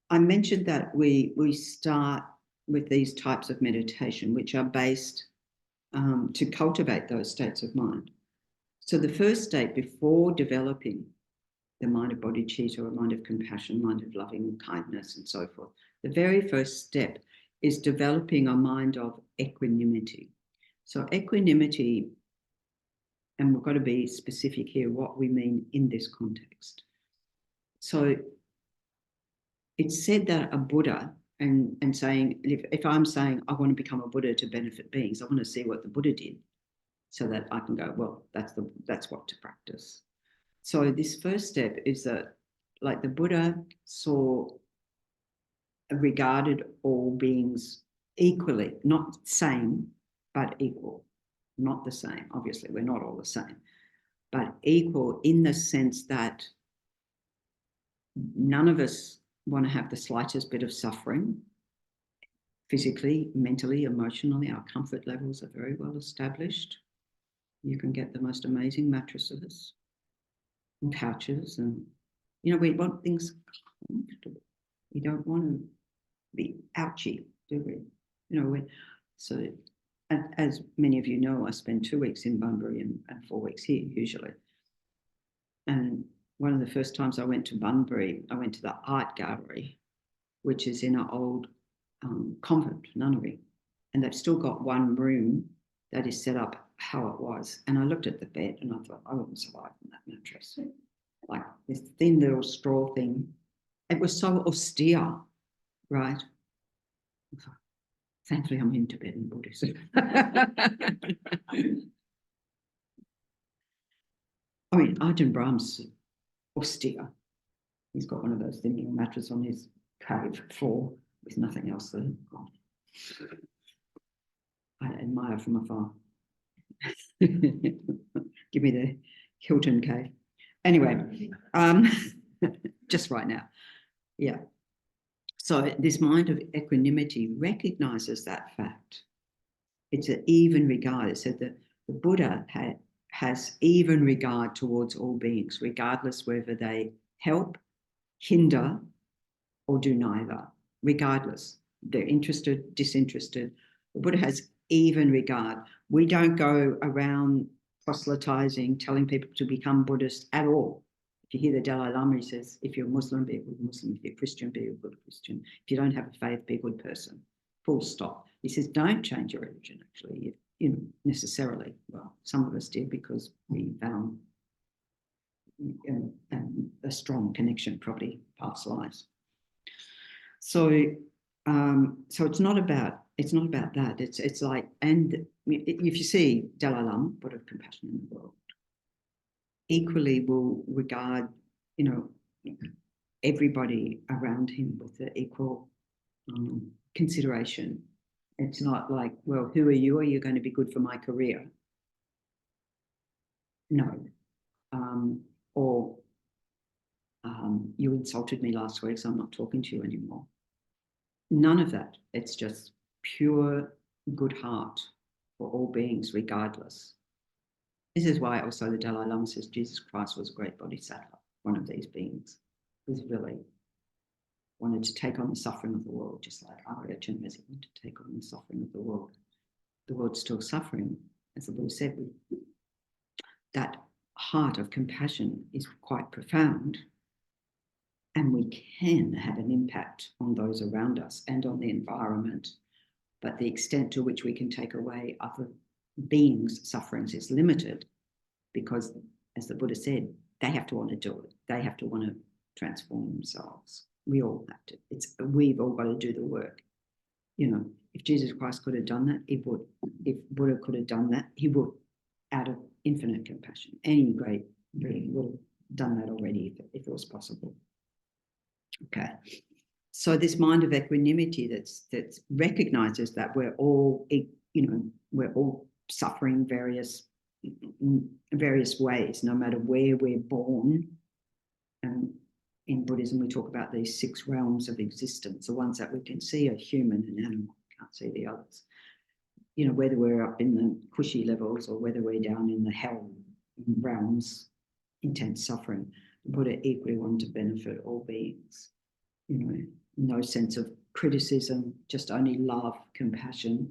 I mentioned that we start with these types of meditation, which are based to cultivate those states of mind. So the first state before developing the mind of bodhicitta, a mind of compassion, mind of loving kindness, and so forth. The very first step is developing a mind of equanimity. So equanimity, and we've got to be specific here what we mean in this context. So it's said that a Buddha, and saying, if I'm saying I want to become a Buddha to benefit beings, I want to see what the Buddha did so that I can go, well, that's what to practice. So this first step is that, like, the Buddha regarded all beings equally, not same, but equal. Not the same, obviously, we're not all the same, but equal in the sense that none of us want to have the slightest bit of suffering, physically, mentally, emotionally. Our comfort levels are very well established. You can get the most amazing mattresses and couches, and we want things comfortable. We don't want to be ouchy, do we? So, as many of you know, I spend 2 weeks in Bunbury and 4 weeks here usually. And one of the first times I went to Bunbury, I went to the art gallery, which is in an old convent nunnery, and they've still got one room that is set up how it was. And I looked at the bed and I thought, I wouldn't survive on that mattress. Like this thin little straw thing. It was so austere, right? I thought, thankfully I'm in Tibetan Buddhism. I mean, Ajahn Brahm's austere. He's got one of those thin little mattresses on his cave floor with nothing else there. I admire from afar. Give me the Hilton cave. Anyway, just right now. Yeah. So this mind of equanimity recognizes that fact. It's an even regard. It said that the Buddha has even regard towards all beings, regardless whether they help, hinder, or do neither. Regardless, they're interested, disinterested. The Buddha has even regard. We don't go around proselytizing, telling people to become Buddhist at all. If you hear the Dalai Lama, he says, if you're a Muslim, be a good Muslim. If you're a Christian, be a good Christian. If you don't have a faith, be a good person. Full stop. He says, don't change your religion, actually, necessarily. Well, some of us did because we found a strong connection, probably past lives. So it's not about that. It's like, and if you see Dalai Lama, Buddha of compassion in the world, equally will regard, everybody around him with the equal consideration. It's not like, well, who are you? Are you going to be good for my career? No. Or you insulted me last week, so I'm not talking to you anymore. None of that. It's just pure good heart for all beings, regardless. This is why also the Dalai Lama says Jesus Christ was a great bodhisattva, one of these beings, who's really wanted to take on the suffering of the world, just like Arya Chenrezig wanted to take on the suffering of the world. The world's still suffering, as the Buddha said. That heart of compassion is quite profound, and we can have an impact on those around us and on the environment, but the extent to which we can take away other beings' sufferings is limited, because, as the Buddha said, they have to want to do it. They have to want to transform themselves. We all have to. We've all got to do the work. If Jesus Christ could have done that, he would. If Buddha could have done that, he would, out of infinite compassion. Any great being would have done that already if it was possible. Okay. So this mind of equanimity that recognizes that we're all, we're all suffering various ways, no matter where we're born. In Buddhism, we talk about these 6 realms of existence. The ones that we can see are human and animal. Can't see the others. Whether we're up in the cushy levels or whether we're down in the hell realms, intense suffering. The Buddha equally wanted to benefit all beings. No sense of criticism, just only love, compassion,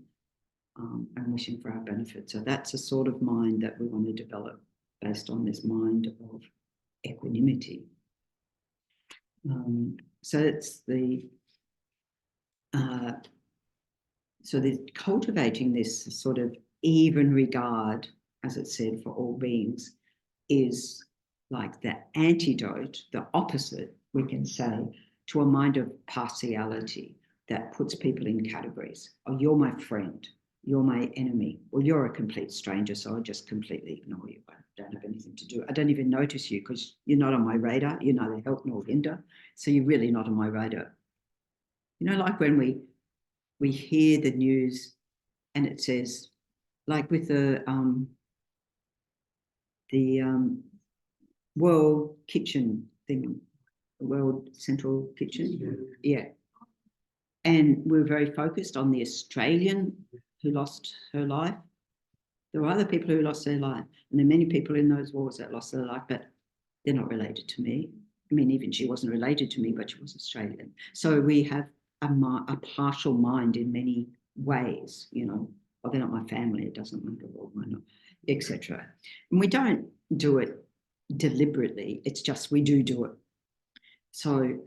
and wishing for our benefit. So that's a sort of mind that we want to develop based on this mind of equanimity. So it's the so the cultivating this sort of even regard, as it said, for all beings, is like the antidote, the opposite, we can say, to a mind of partiality that puts people in categories. Oh, you're my friend, you're my enemy, or you're a complete stranger, so I'll just completely ignore you. I don't have anything to do. I don't even notice you because you're not on my radar. You're neither help nor hinder, so you're really not on my radar. You know, like when we hear the news and it says, like with the World Kitchen thing, the World Central Kitchen, yeah. And we're very focused on the Australian who lost her life. There were other people who lost their life, and there are many people in those wars that lost their life, but they're not related to me. I mean, even she wasn't related to me, but she was Australian. So we have a partial mind in many ways, you know. Well, they're not my family, it doesn't matter, or why not, etc. And we don't do it deliberately, it's just we do it. So,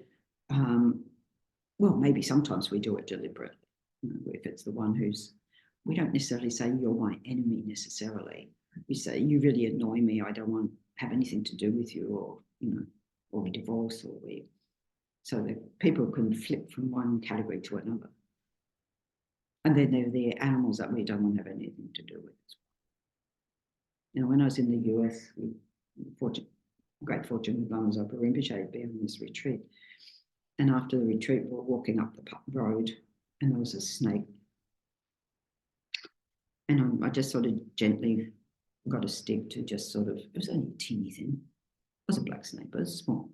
well, maybe sometimes we do it deliberately. You know, if it's the one who's, we don't necessarily say you're my enemy necessarily. We say you really annoy me. I don't want to have anything to do with you, or you know, or we divorce, or we. So that people can flip from one category to another. And then there are the animals that we don't want to have anything to do with. You know, when I was in the US, great fortune with Lama Zopa Rinpoche being on this retreat. And after the retreat, we were walking up the road and there was a snake. And I just sort of gently got a stick to just sort of, it was only a teeny thing. It was a black snake, but it was small.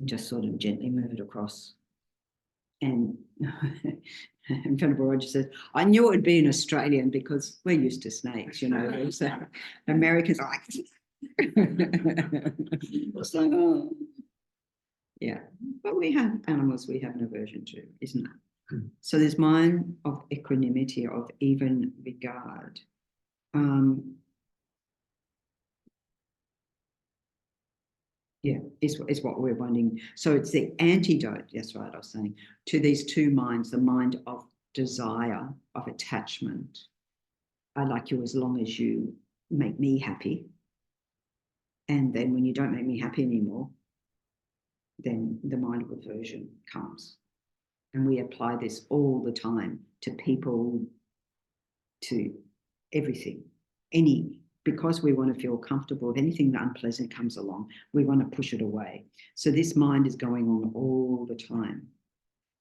And just sort of gently move it across. And Venerable Roger says, I knew it would be an Australian because we're used to snakes, you know. Americans are like, it's like, oh. Yeah, but we have animals we have an aversion to, isn't it? So there's mind of equanimity, of even regard. Yeah, is what we're wanting. So it's the antidote, that's right, I was saying, to these two minds, the mind of desire, of attachment. I like you as long as you make me happy. And then when you don't make me happy anymore, then the mind of aversion comes. And we apply this all the time to people, to everything, because we want to feel comfortable. If anything unpleasant comes along, we want to push it away. So this mind is going on all the time.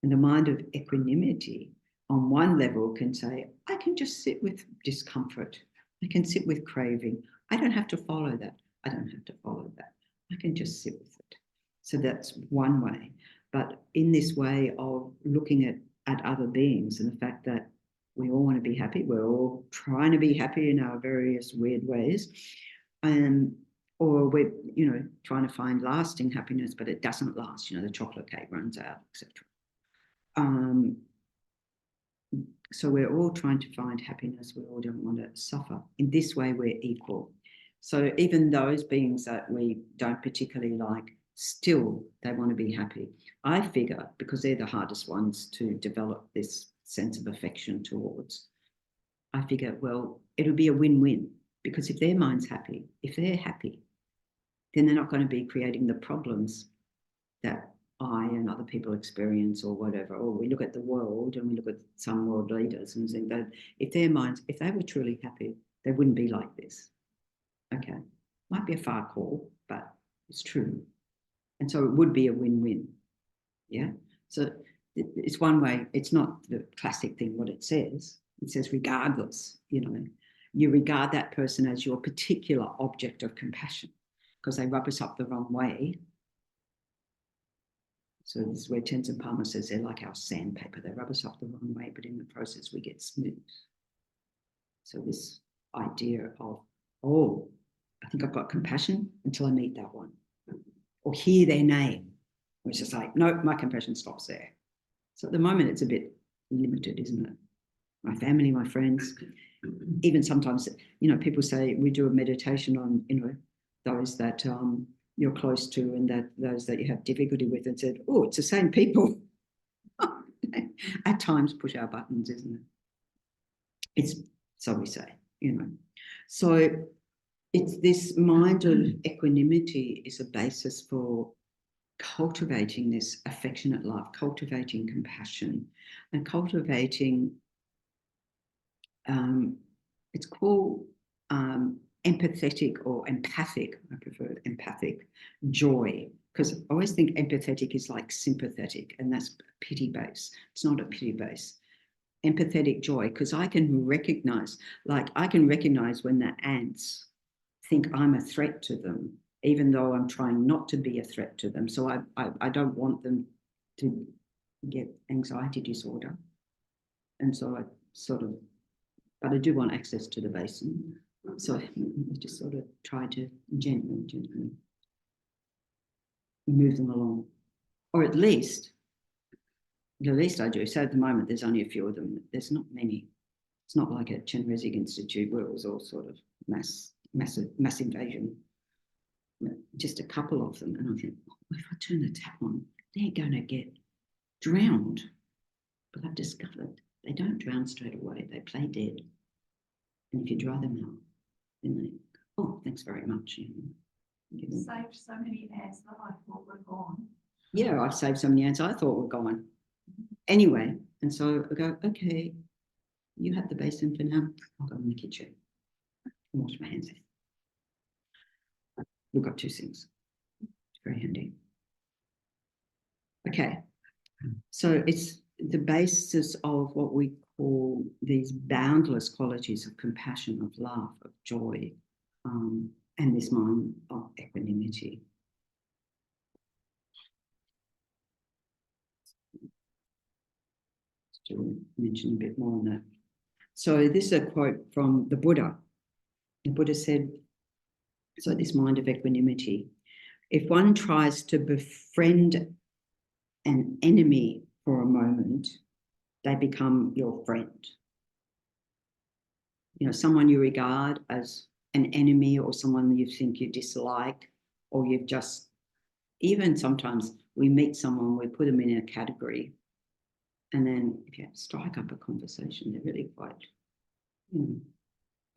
And the mind of equanimity on one level can say, I can just sit with discomfort. I can sit with craving. I don't have to follow that. I don't have to follow that. I can just sit with it. So that's one way. But in this way of looking at other beings and the fact that we all want to be happy, we're all trying to be happy in our various weird ways, or we're, you know, trying to find lasting happiness, but it doesn't last. You know, the chocolate cake runs out, etc. So we're all trying to find happiness. We all don't want to suffer. In this way, we're equal. So even those beings that we don't particularly like, still they want to be happy. I figure because they're the hardest ones to develop this sense of affection towards, I figure, well, it'll be a win-win, because if their mind's happy, if they're happy, then they're not going to be creating the problems that I and other people experience, or whatever. Or we look at the world and we look at some world leaders and think that if their minds, if they were truly happy, they wouldn't be like this. Okay, might be a far call, but it's true. And so it would be a win-win. Yeah. So it's one way. It's not the classic thing what it says. It says regardless, you know, you regard that person as your particular object of compassion because they rub us up the wrong way. So this is where Tenzin Palmer says they're like our sandpaper. They rub us up the wrong way, but in the process we get smooth. So this idea of, oh, I think I've got compassion until I meet that one, or hear their name. It's just like, no, my compassion stops there. So at the moment it's a bit limited, isn't it? My family, my friends, even sometimes, you know, people say we do a meditation on, you know, those that you're close to and that those that you have difficulty with, and said, oh, it's the same people. At times push our buttons, isn't it? It's, so we say, you know. So it's this mind of equanimity is a basis for cultivating this affectionate love, cultivating compassion, and cultivating, it's called empathetic or empathic, I prefer empathic joy, because I always think empathetic is like sympathetic, and that's pity base. It's not a pity base. Empathetic joy, because I can recognize, when the ants think I'm a threat to them, even though I'm trying not to be a threat to them. So I don't want them to get anxiety disorder. And so I sort of, but I do want access to the basin. So I just sort of try to gently move them along. Or at least, the least I do. So at the moment, there's only a few of them. There's not many. It's not like at Chenrezig Institute where it was all sort of mass invasion. Just a couple of them. And I think, oh, if I turn the tap on, they're going to get drowned. But I've discovered they don't drown straight away. They play dead. And if you dry them out, then they, oh, thanks very much. You've saved so many ants that I thought were gone. Yeah, I've saved so many ants I thought were gone. Anyway, and so I go, okay, you have the basin for now. I'll go in the kitchen and wash my hands. We've got 2 sinks. It's very handy. Okay, so it's the basis of what we call these boundless qualities of compassion, of love, of joy, and this mind of equanimity. To mention a bit more on that. So this is a quote from the Buddha. The Buddha said, so this mind of equanimity, if one tries to befriend an enemy for a moment, they become your friend. You know, someone you regard as an enemy or someone you think you dislike, or you've just, even sometimes we meet someone, we put them in a category, and then if you strike up a conversation, they're really quite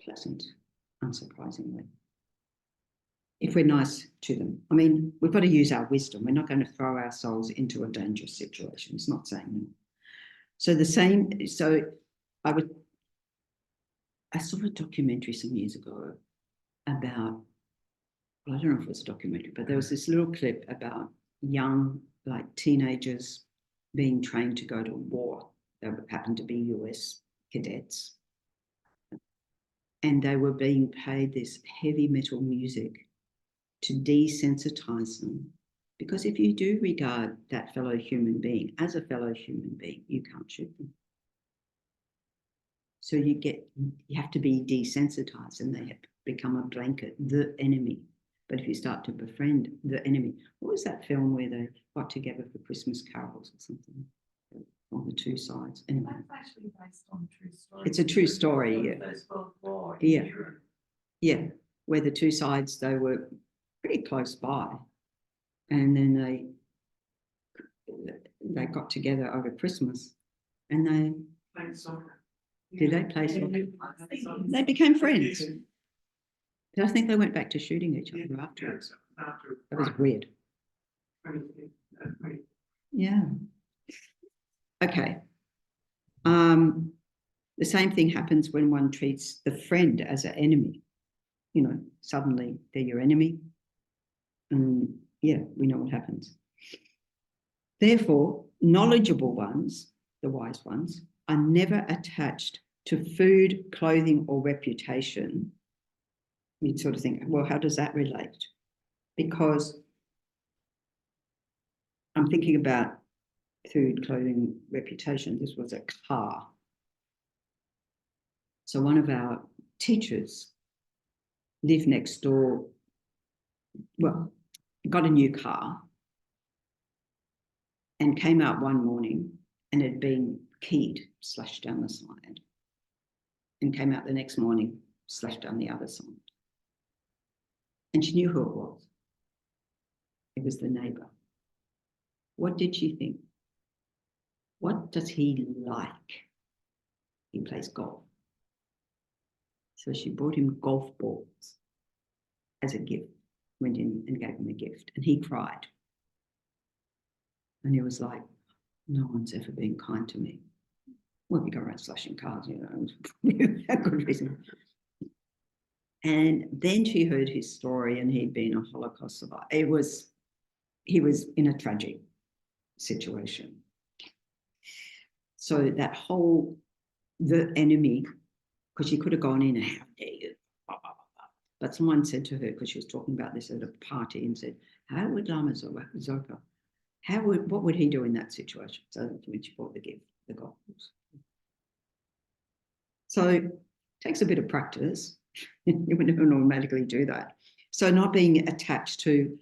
pleasant, unsurprisingly. If we're nice to them. I mean, we've got to use our wisdom. We're not going to throw ourselves into a dangerous situation. It's not saying that. So the same, so I saw a documentary some years ago about, well, I don't know if it was a documentary, but there was this little clip about young, like teenagers being trained to go to war. They happened to be US cadets. And they were being paid this heavy metal music to desensitize them. Because if you do regard that fellow human being as a fellow human being, you can't shoot them. So you have to be desensitized, and they have become a blanket, the enemy. But if you start to befriend the enemy, what was that film where they got together for Christmas carols or something? On the 2 sides. Anyway. That's actually based on a true story. It's a true story, yeah. First World War in Europe. Yeah, where the 2 sides, they were pretty close by. And then they got together over Christmas and they played soccer. Did they play soccer? They became friends. But I think they went back to shooting each other afterwards. That was weird. Yeah. Okay. The same thing happens when one treats the friend as an enemy. You know, suddenly they're your enemy. And yeah, we know what happens. Therefore, knowledgeable ones, the wise ones, are never attached to food, clothing, or reputation. You'd sort of think, well, how does that relate? Because I'm thinking about food, clothing, reputation. This was a car. So one of our teachers lived next door, well, got a new car and came out one morning and had been keyed, slashed down the side, and came out the next morning, slashed down the other side. And she knew who it was. It was the neighbor. What did she think? What does he like? He plays golf. So she bought him golf balls as a gift, went in and gave him a gift, and he cried. And he was like, no one's ever been kind to me. Well, we go around slashing cars, you know, a good reason. And then she heard his story, and he'd been a Holocaust survivor. He was in a tragic situation. So that whole, the enemy, because she could have gone in and how dare you, blah, blah, blah. But someone said to her, because she was talking about this at a party, and said, how would Lama Zopa, what would he do in that situation? So that's when she bought the gift, the goggles. So it takes a bit of practice. You would never automatically do that. So not being attached to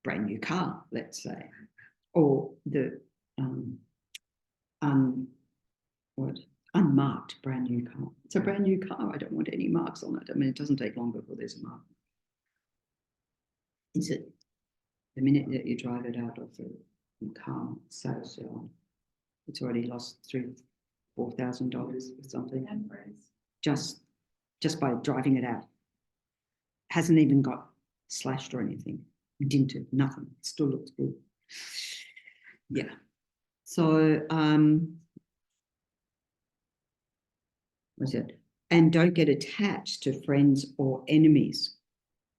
brand new car, let's say, or the unmarked brand new car. It's a brand new car. I don't want any marks on it. I mean, it doesn't take long before there's a mark. Is it the minute that you drive it out of the car sales yard, it's already lost $3,000-4,000 or something. Just by driving it out. Hasn't even got slashed or anything, dinted, nothing. It still looks good. Yeah. So what's it? And don't get attached to friends or enemies.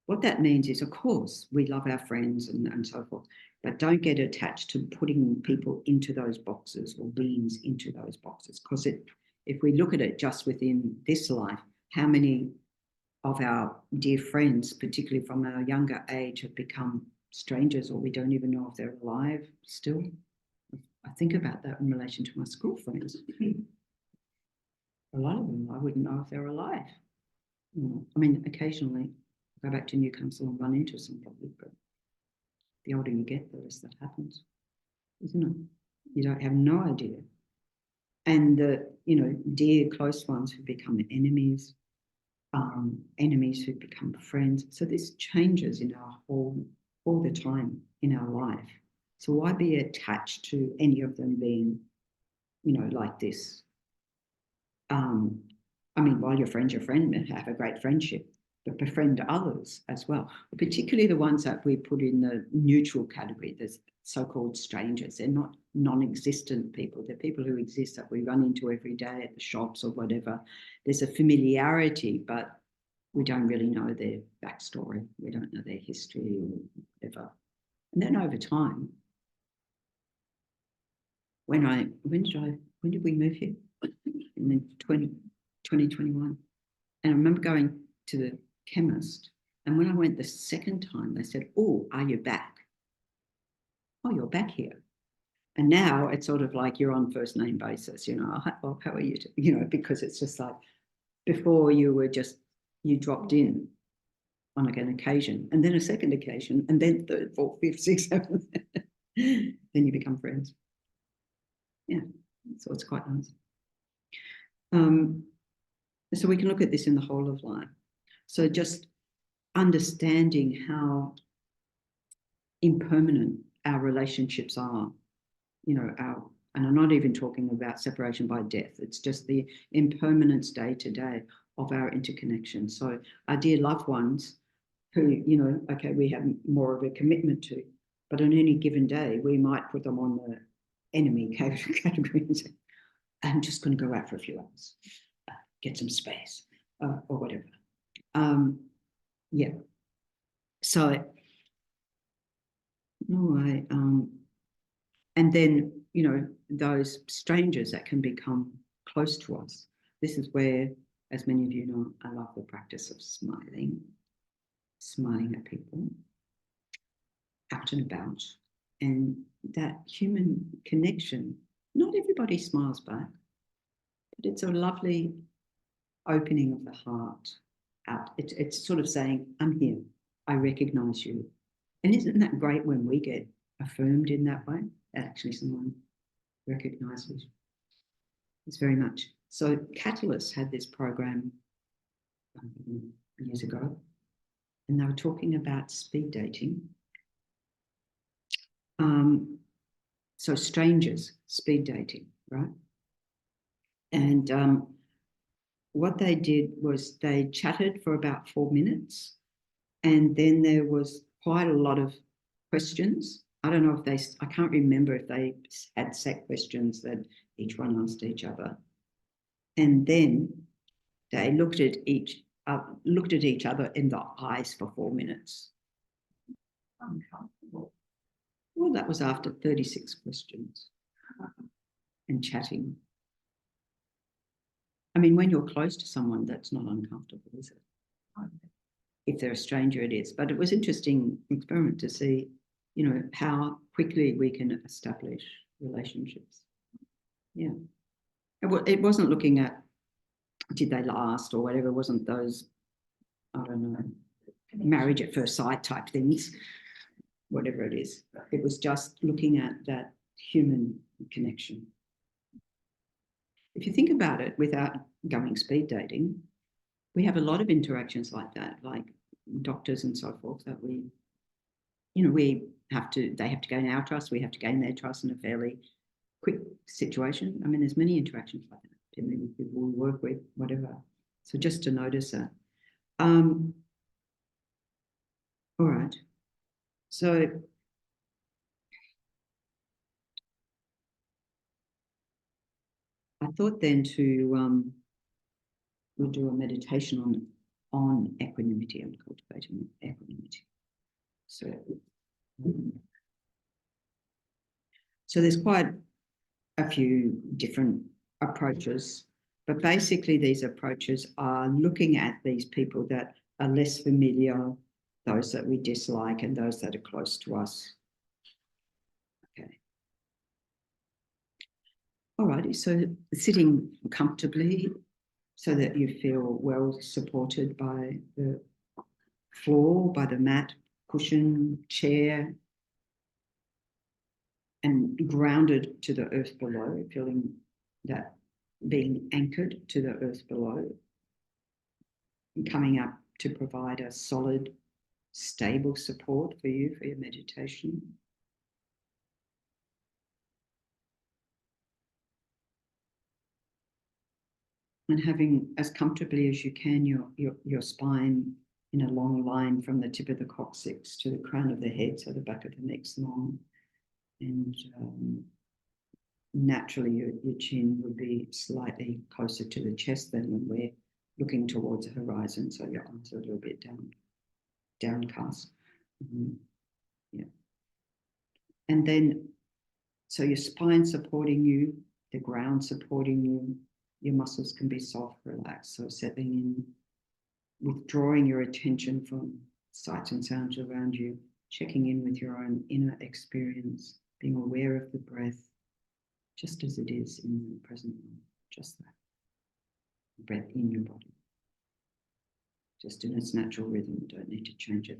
What that means is, of course, we love our friends and so forth, but don't get attached to putting people into those boxes or beings into those boxes. Because if we look at it just within this life, how many of our dear friends, particularly from our younger age, have become strangers, or we don't even know if they're alive still? I think about that in relation to my school friends. A lot of them, I wouldn't know if they're alive. I mean, occasionally I go back to Newcastle and run into somebody, but the older you get, the less that happens, isn't it? You don't have no idea. And the, dear close ones who become enemies, enemies who become friends. So this changes in our all the time in our life. So why be attached to any of them being, like this? I mean, while your friend's your friend, have a great friendship, but befriend others as well, particularly the ones that we put in the neutral category, the so-called strangers. They're not non-existent people. They're people who exist that we run into every day at the shops or whatever. There's a familiarity, but we don't really know their backstory. We don't know their history or whatever. And then over time, when did we move here? In 2021. And I remember going to the chemist, and when I went the second time, they said, oh, are you back? Oh, you're back here. And now it's sort of like you're on first name basis, well, how are you? Because it's just like before you dropped in on an occasion, and then a second occasion, and then third, fourth, fifth, sixth, seventh. Then you become friends. Yeah, so it's quite nice. So we can look at this in the whole of life. So just understanding how impermanent our relationships are, and I'm not even talking about separation by death. It's just the impermanence day to day of our interconnection. So our dear loved ones who, okay, we have more of a commitment to, but on any given day, we might put them on the enemy category and say, I'm just going to go out for a few hours, get some space, or whatever. Yeah. So, anyway, and then, those strangers that can become close to us. This is where, as many of you know, I love the practice of smiling at people out and about, and that human connection. Not everybody smiles back, but it's a lovely opening of the heart out. It's sort of saying, I'm here, I recognize you. And isn't that great when we get affirmed in that way, that actually someone recognizes? It's very much. So Catalyst had this program years ago, and they were talking about speed dating. so strangers, speed dating, right? And what they did was they chatted for about 4 minutes, and then there was quite a lot of questions. I don't know if I can't remember if they had set questions that each one asked each other. And then they looked at each other in the eyes for 4 minutes. Uncomfortable. Well, that was after 36 questions and chatting. I mean, when you're close to someone, that's not uncomfortable, is it? If they're a stranger, it is. But it was interesting experiment to see, how quickly we can establish relationships. Yeah. It wasn't looking at did they last or whatever. It wasn't those, I don't know, marriage at first sight type things, whatever it is. It was just looking at that human connection. If you think about it, without going speed dating, we have a lot of interactions like that, like doctors and so forth, that they have to gain our trust, we have to gain their trust in a fairly quick situation. I mean, there's many interactions like that, people we work with, whatever. So just to notice that. All right. So I thought then we'll do a meditation on equanimity and cultivating equanimity. So there's quite a few different approaches, but basically these approaches are looking at these people that are less familiar, those that we dislike, and those that are close to us. Okay. All righty, so sitting comfortably so that you feel well supported by the floor, by the mat, cushion, chair, and grounded to the earth below, feeling that being anchored to the earth below, and coming up to provide a solid, stable support for you for your meditation. And having as comfortably as you can your spine in a long line from the tip of the coccyx to the crown of the head, so the back of the neck's long. And naturally your chin would be slightly closer to the chest than when we're looking towards the horizon, so your eyes are a little bit downcast. Yeah. And then, so your spine supporting you, the ground supporting you, your muscles can be soft, relaxed. So settling in, withdrawing your attention from sights and sounds around you, checking in with your own inner experience, being aware of the breath, just as it is in the present moment, just that. Breath in your body, just in its natural rhythm, you don't need to change it.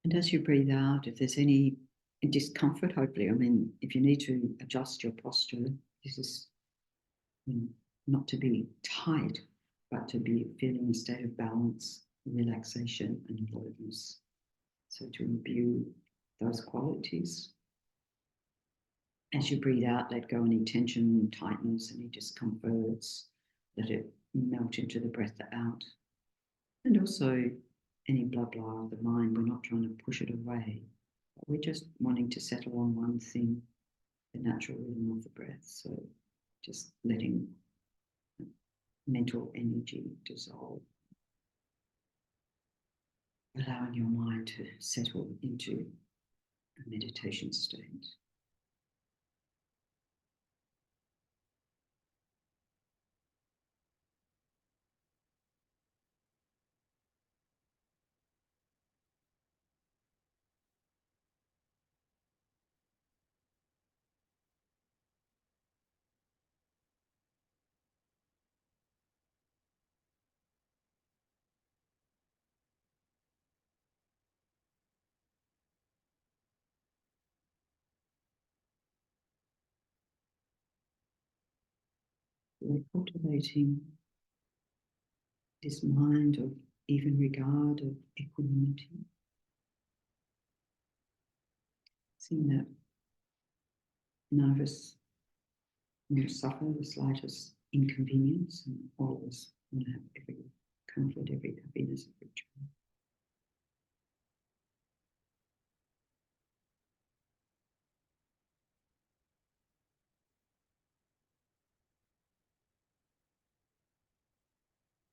And as you breathe out, if there's any discomfort, hopefully, I mean, if you need to adjust your posture, this is not to be tight, but to be feeling a state of balance, relaxation, and alertness. So to imbue those qualities. As you breathe out, let go any tension, tightness, any discomforts, let it melt into the breath out. And also any blah blah of the mind, we're not trying to push it away, but we're just wanting to settle on one thing, the natural rhythm of the breath. So just letting mental energy dissolve, allowing your mind to settle into a meditation state. we're cultivating this mind of even regard, of equanimity. Seeing that none of us want to suffer the slightest inconvenience, and all of us want to have every comfort, every happiness, every joy.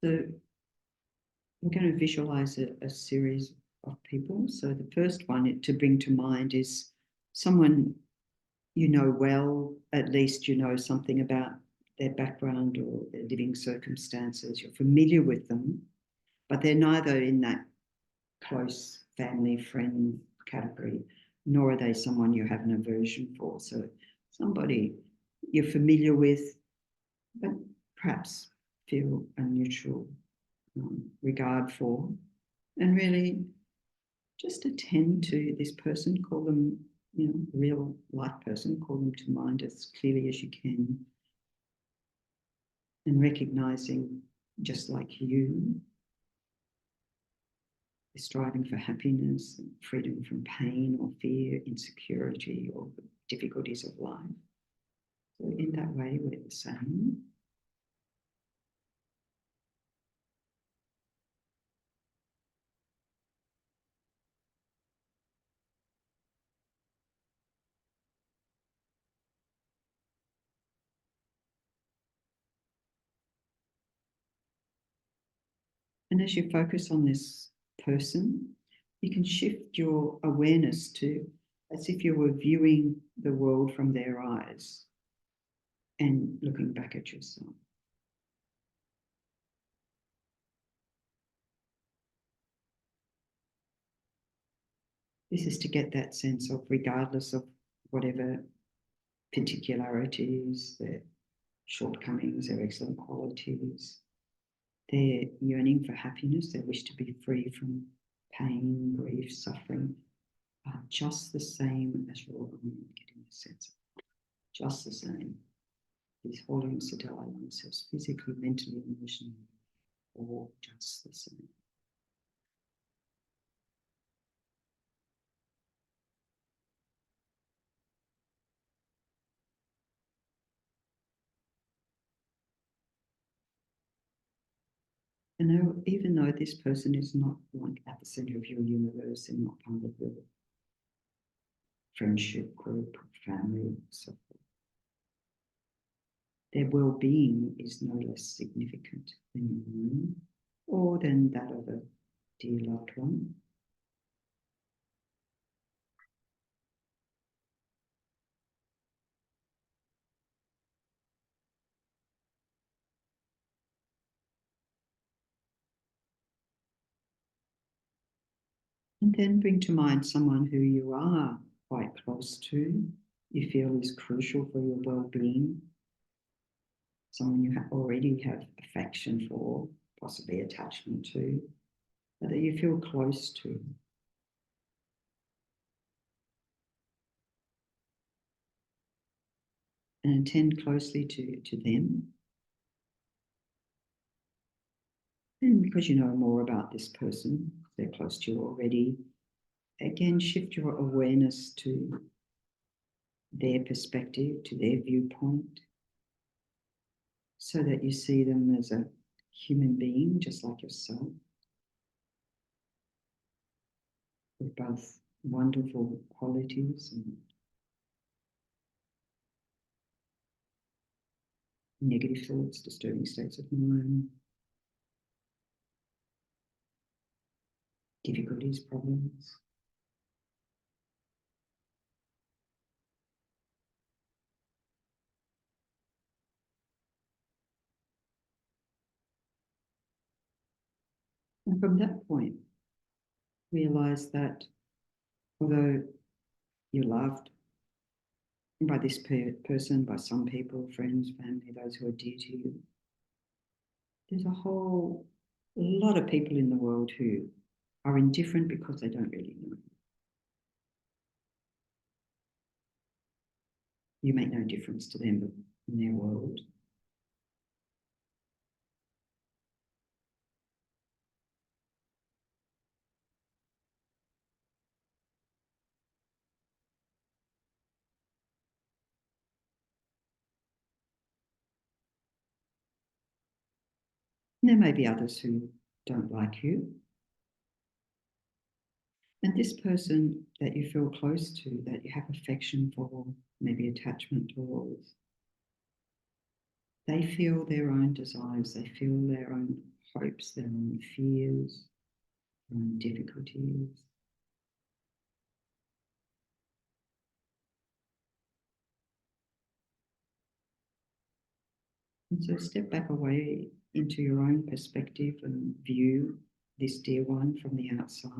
So we're going to visualize a series of people. So the first one to bring to mind is someone you know well, at least you know something about their background or their living circumstances. You're familiar with them, but they're neither in that close family, friend category, nor are they someone you have an aversion for. So somebody you're familiar with, but perhaps feel a neutral regard for, and really just attend to this person, call them, a real life person, call them to mind as clearly as you can, and recognizing, just like you, they're striving for happiness and freedom from pain or fear, insecurity, or the difficulties of life. So in that way, we're the same. And as you focus on this person, you can shift your awareness to as if you were viewing the world from their eyes and looking back at yourself. This is to get that sense of, regardless of whatever particularities, their shortcomings, their excellent qualities, their yearning for happiness, their wish to be free from pain, grief, suffering, are just the same as your own, getting a sense of just the same. These holding Siddhaya themselves physically, mentally, emotionally, all just the same. And even though this person is not like at the center of your universe and not part of your friendship group, family, so forth, their well-being is no less significant than your own or than that of a dear loved one. And then bring to mind someone who you are quite close to, you feel is crucial for your well-being, someone you already have affection for, possibly attachment to, but that you feel close to. And attend closely to them. And because you know more about this person, they're close to you already, again, shift your awareness to their perspective, to their viewpoint, so that you see them as a human being, just like yourself, with both wonderful qualities and negative thoughts, disturbing states of mind, difficulties, problems. And from that point, realize that although you're loved by this person, by some people, friends, family, those who are dear to you, there's a whole lot of people in the world who are indifferent because they don't really know you. You make no difference to them in their world. there may be others who don't like you. And this person that you feel close to, that you have affection for, maybe attachment towards, they feel their own desires, they feel their own hopes, their own fears, their own difficulties. And so step back away into your own perspective and view this dear one from the outside.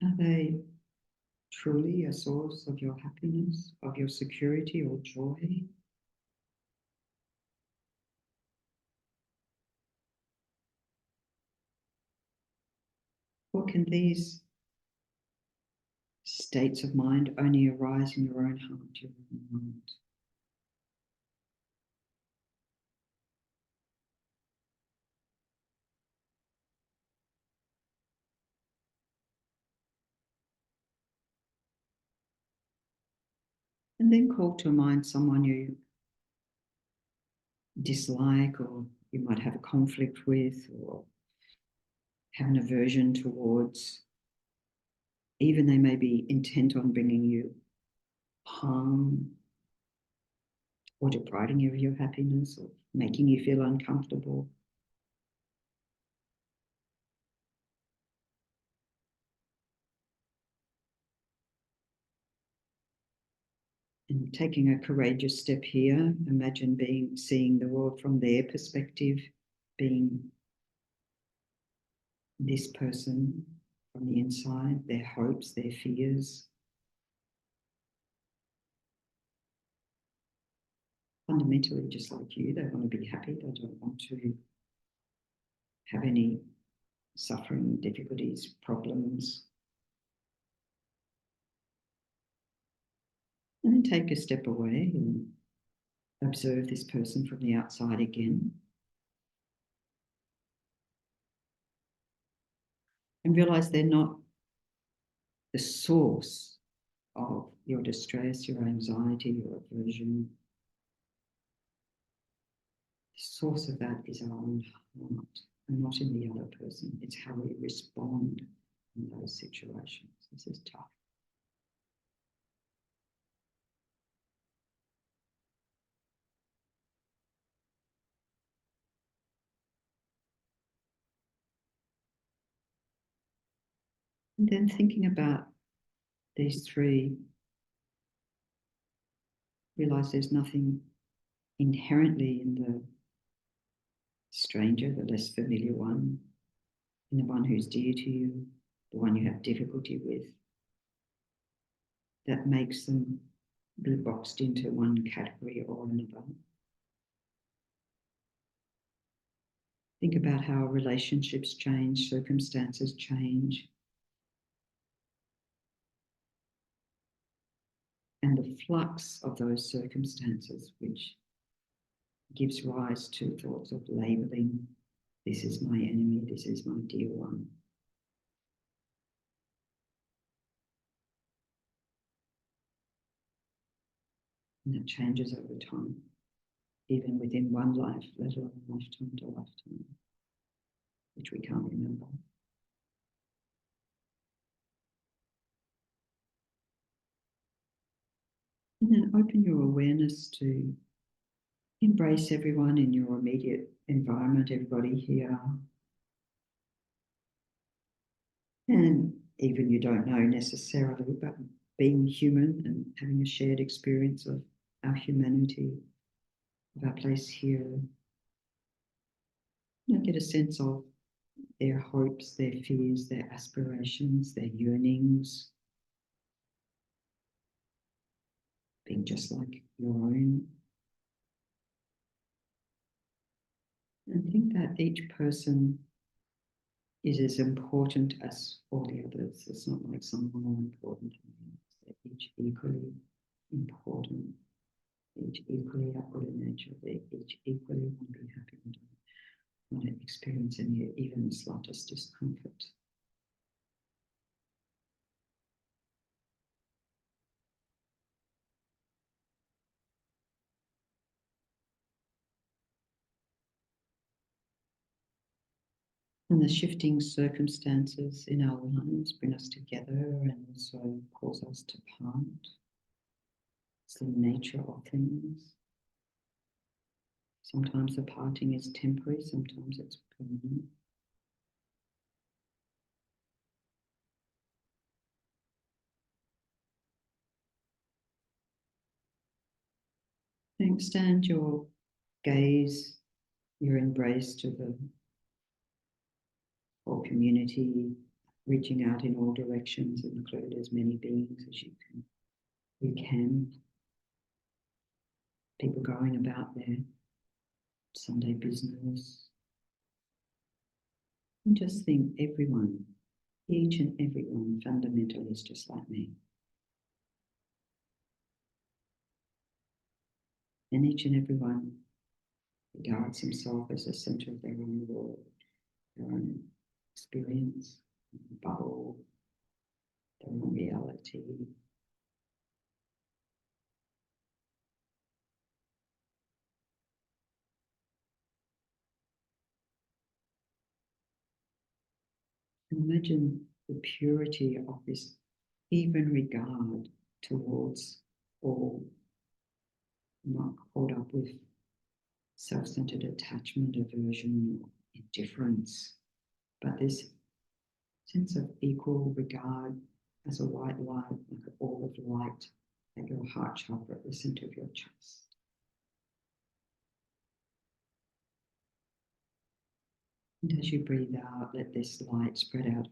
Are they truly a source of your happiness, of your security or joy? Or can these states of mind only arise in your own heart, your own mind? And then call to mind someone you dislike, or you might have a conflict with, or have an aversion towards. Even they may be intent on bringing you harm, or depriving you of your happiness, or making you feel uncomfortable. And taking a courageous step here, imagine seeing the world from their perspective, being this person from the inside, their hopes, their fears. Fundamentally, just like you, they want to be happy. They don't want to have any suffering, difficulties, problems. And then take a step away and observe this person from the outside again. And realize they're not the source of your distress, your anxiety, your aversion. The source of that is our own heart, and not in the other person. It's how we respond in those situations. This is tough. And then thinking about these three, realize there's nothing inherently in the stranger, the less familiar one, in the one who's dear to you, the one you have difficulty with, that makes them be boxed into one category or another. Think about how relationships change, circumstances change, and the flux of those circumstances, which gives rise to thoughts of labeling, this is my enemy, this is my dear one. And that changes over time, even within one life, let alone lifetime to lifetime, which we can't remember. And then open your awareness to embrace everyone in your immediate environment, everybody here. And even you don't know necessarily, but being human and having a shared experience of our humanity, of our place here. Get a sense of their hopes, their fears, their aspirations, their yearnings, being just like your own. And think that each person is as important as all the others. It's not like some more important than the others. They're each equally important, each equally upward in nature. They each equally want to be happy and don't want to experience any, even the slightest discomfort. And the shifting circumstances in our lives bring us together and also cause us to part. It's the nature of things. Sometimes the parting is temporary, sometimes it's permanent. And extend your gaze, your embrace to the whole community, reaching out in all directions, include as many beings as you can. People going about their Sunday business. And just think everyone, each and everyone fundamentally is just like me. And each and everyone regards himself as the center of their own world, their own experience, bubble, their own reality. Imagine the purity of this even regard towards all, not caught up with self-centered attachment, aversion, or indifference, but this sense of equal regard as a white light, like a ball of light at your heart chakra, at the center of your chest. And as you breathe out, let this light spread out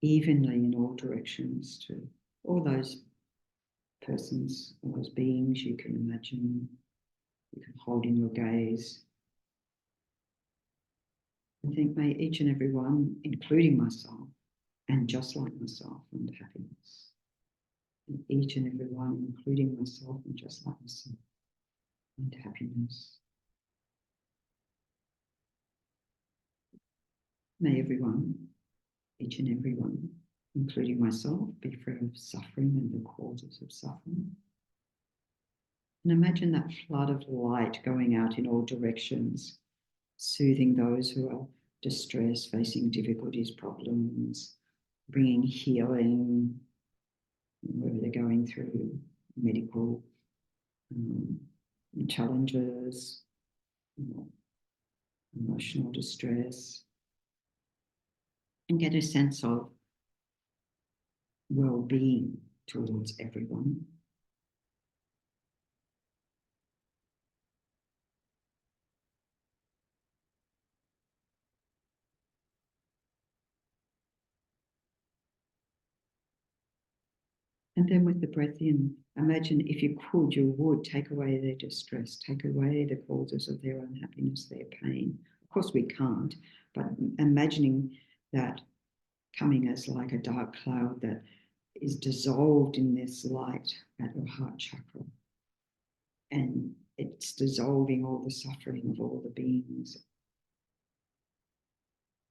evenly in all directions to all those persons, all those beings you can imagine, you can hold in your gaze. And think, may each and every one, including myself, and just like myself, find happiness. And each and every one, including myself, and just like myself, find happiness. May everyone, each and every one, including myself, be free of suffering and the causes of suffering. And imagine that flood of light going out in all directions, soothing those who are distressed, facing difficulties, problems, bringing healing, whether they're going through medical challenges, emotional distress, and get a sense of well-being towards everyone. And then with the breath in, imagine if you could, you would take away their distress, take away the causes of their unhappiness, their pain. Of course we can't, but imagining that coming as like a dark cloud that is dissolved in this light at your heart chakra. And it's dissolving all the suffering of all the beings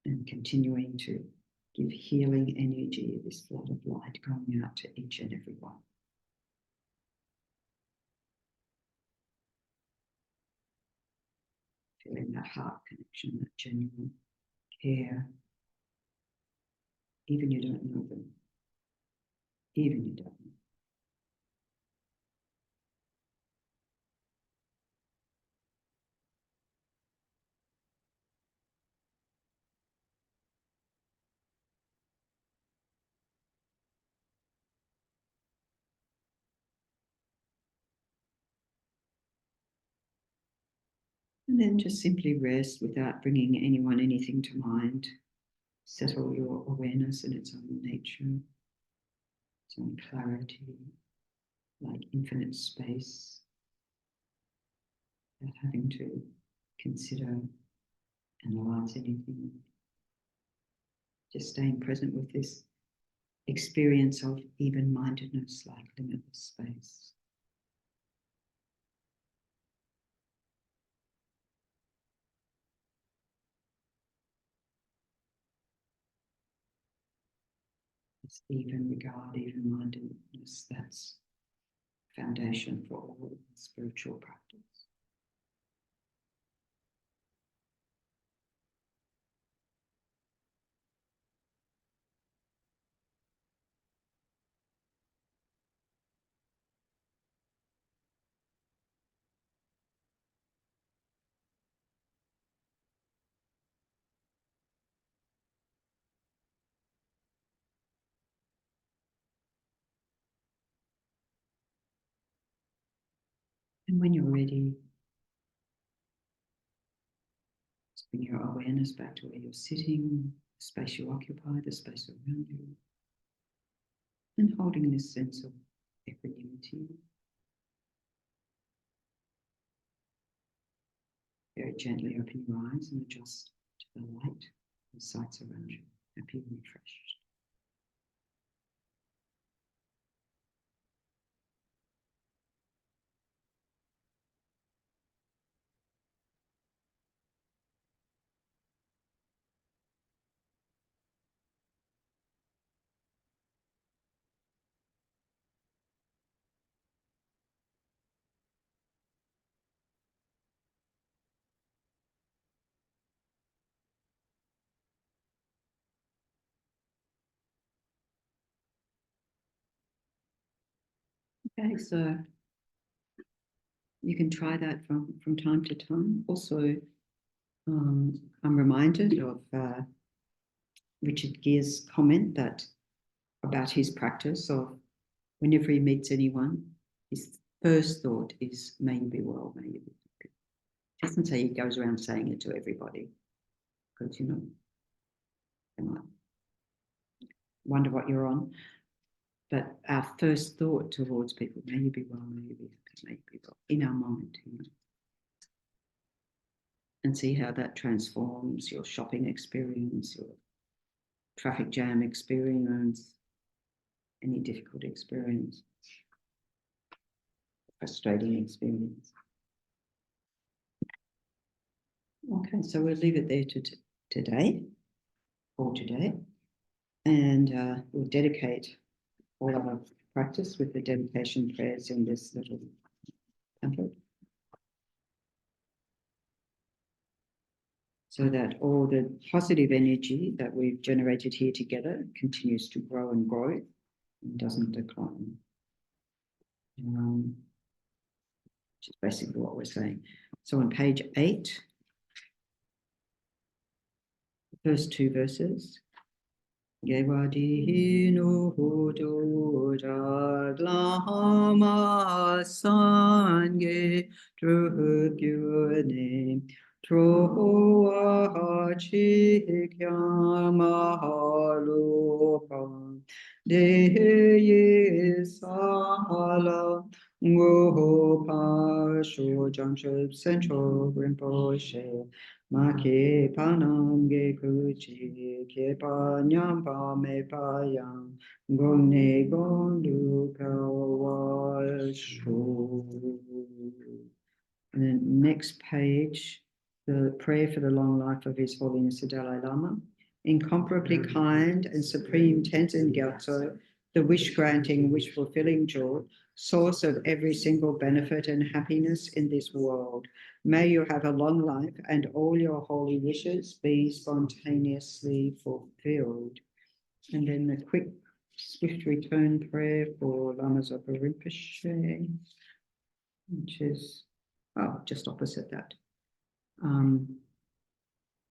and continuing to give healing energy, this flood of light going out to each and every one. Feeling that heart connection, that genuine care. Even you don't know them. Even you don't know. And then just simply rest without bringing anyone, anything to mind. Settle your awareness in its own nature, its own clarity, like infinite space, without having to consider, analyze anything. Just staying present with this experience of even-mindedness, like limitless space. It's even regard, even-mindedness, that's foundation for all spiritual practice. And when you're ready, just bring your awareness back to where you're sitting, the space you occupy, the space around you, and holding this sense of equanimity. Very gently open your eyes and adjust to the light and sights around you, happy and refreshed. Okay, so you can try that from time to time. Also, I'm reminded of Richard Gere's comment that about his practice of whenever he meets anyone, his first thought is, may you be well, may you be happy. He doesn't say he goes around saying it to everybody, because, you know, they might wonder what you're on. But our first thought towards people, may you be well, may you be happy, may you be well, in our mind, you know. And see how that transforms your shopping experience, your traffic jam experience, any difficult experience, frustrating experience. Okay, so we'll leave it there today, for today, and we'll dedicate all of our practice with the dedication prayers in this little template, so that all the positive energy that we've generated here together continues to grow and grow and doesn't decline. Which is basically what we're saying. So on page 8, the first 2 verses. Gewadi no hodo jaglama sange drugyune troa chikyama halopa deye sala ngopa sho jamship central rinpoche Ma ke panam ge kuchi ke pa nyam pa me pa yang gong ne gong du ka wa shu. And then next page, the prayer for the long life of His Holiness the Dalai Lama. Incomparably kind and supreme Tenzin Gyatso, the wish-granting, wish-fulfilling joy, source of every single benefit and happiness in this world. May you have a long life and all your holy wishes be spontaneously fulfilled. And then the quick, swift return prayer for Lama Zopa Rinpoche, which is just opposite that.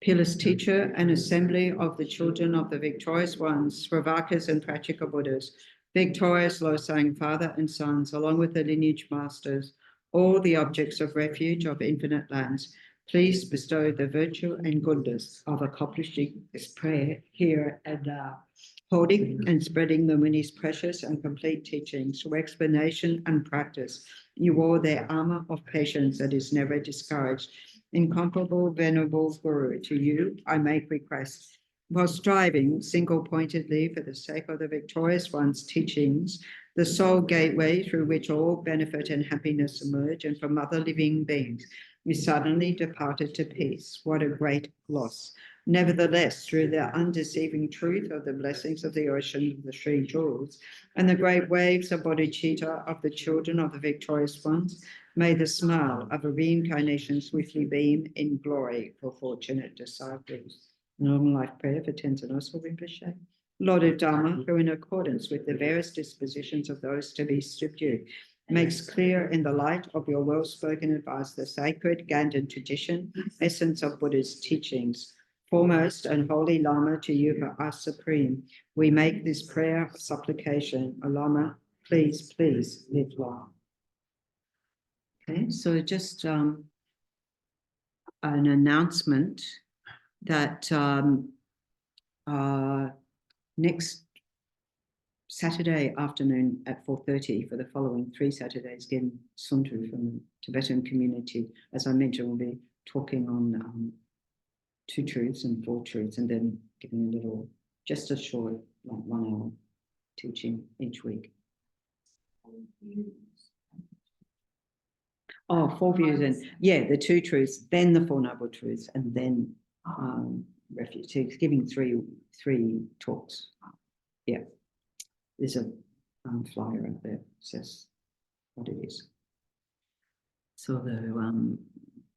Peerless teacher and assembly of the children of the victorious ones, Sravakas and Practica Buddhas, victorious Losang, father and sons, along with the lineage masters, all the objects of refuge of infinite lands, please bestow the virtue and goodness of accomplishing this prayer here and now, holding and spreading the Muni's precious and complete teachings through explanation and practice. You wore their armor of patience that is never discouraged. Incomparable Venerable Guru, to you I make request. While striving single-pointedly for the sake of the victorious one's teachings, the sole gateway through which all benefit and happiness emerge, and from other living beings, you suddenly departed to peace. What a great loss. Nevertheless, through the undeceiving truth of the blessings of the ocean of the three jewels and the great waves of Bodhichitta of the children of the victorious ones, may the smile of a reincarnation swiftly beam in glory for fortunate disciples. Long life prayer for Tenzin Oso Rinpoche. Lord of Dharma, who in accordance with the various dispositions of those to be subdued, makes clear in the light of your well-spoken advice the sacred Ganden tradition, essence of Buddha's teachings. Foremost and holy Lama, to you who are supreme, we make this prayer of supplication. O Lama, please, please live long. Okay, so just an announcement that next Saturday afternoon at 4:30 for the following 3 Saturdays, again, Suntu from the Tibetan community. As I mentioned, we'll be talking on 2 truths and 4 truths, and then giving a little, just a short, like 1 hour teaching each week. Oh, 4 views, and yeah, the 2 truths, then the 4 noble truths, and then refuge. So it's giving three talks. Yeah, there's a flyer out there that says what it is. So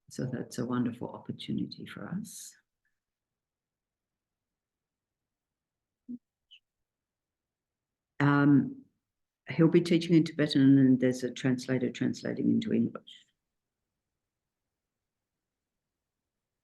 so that's a wonderful opportunity for us. He'll be teaching in Tibetan, and there's a translator translating into English.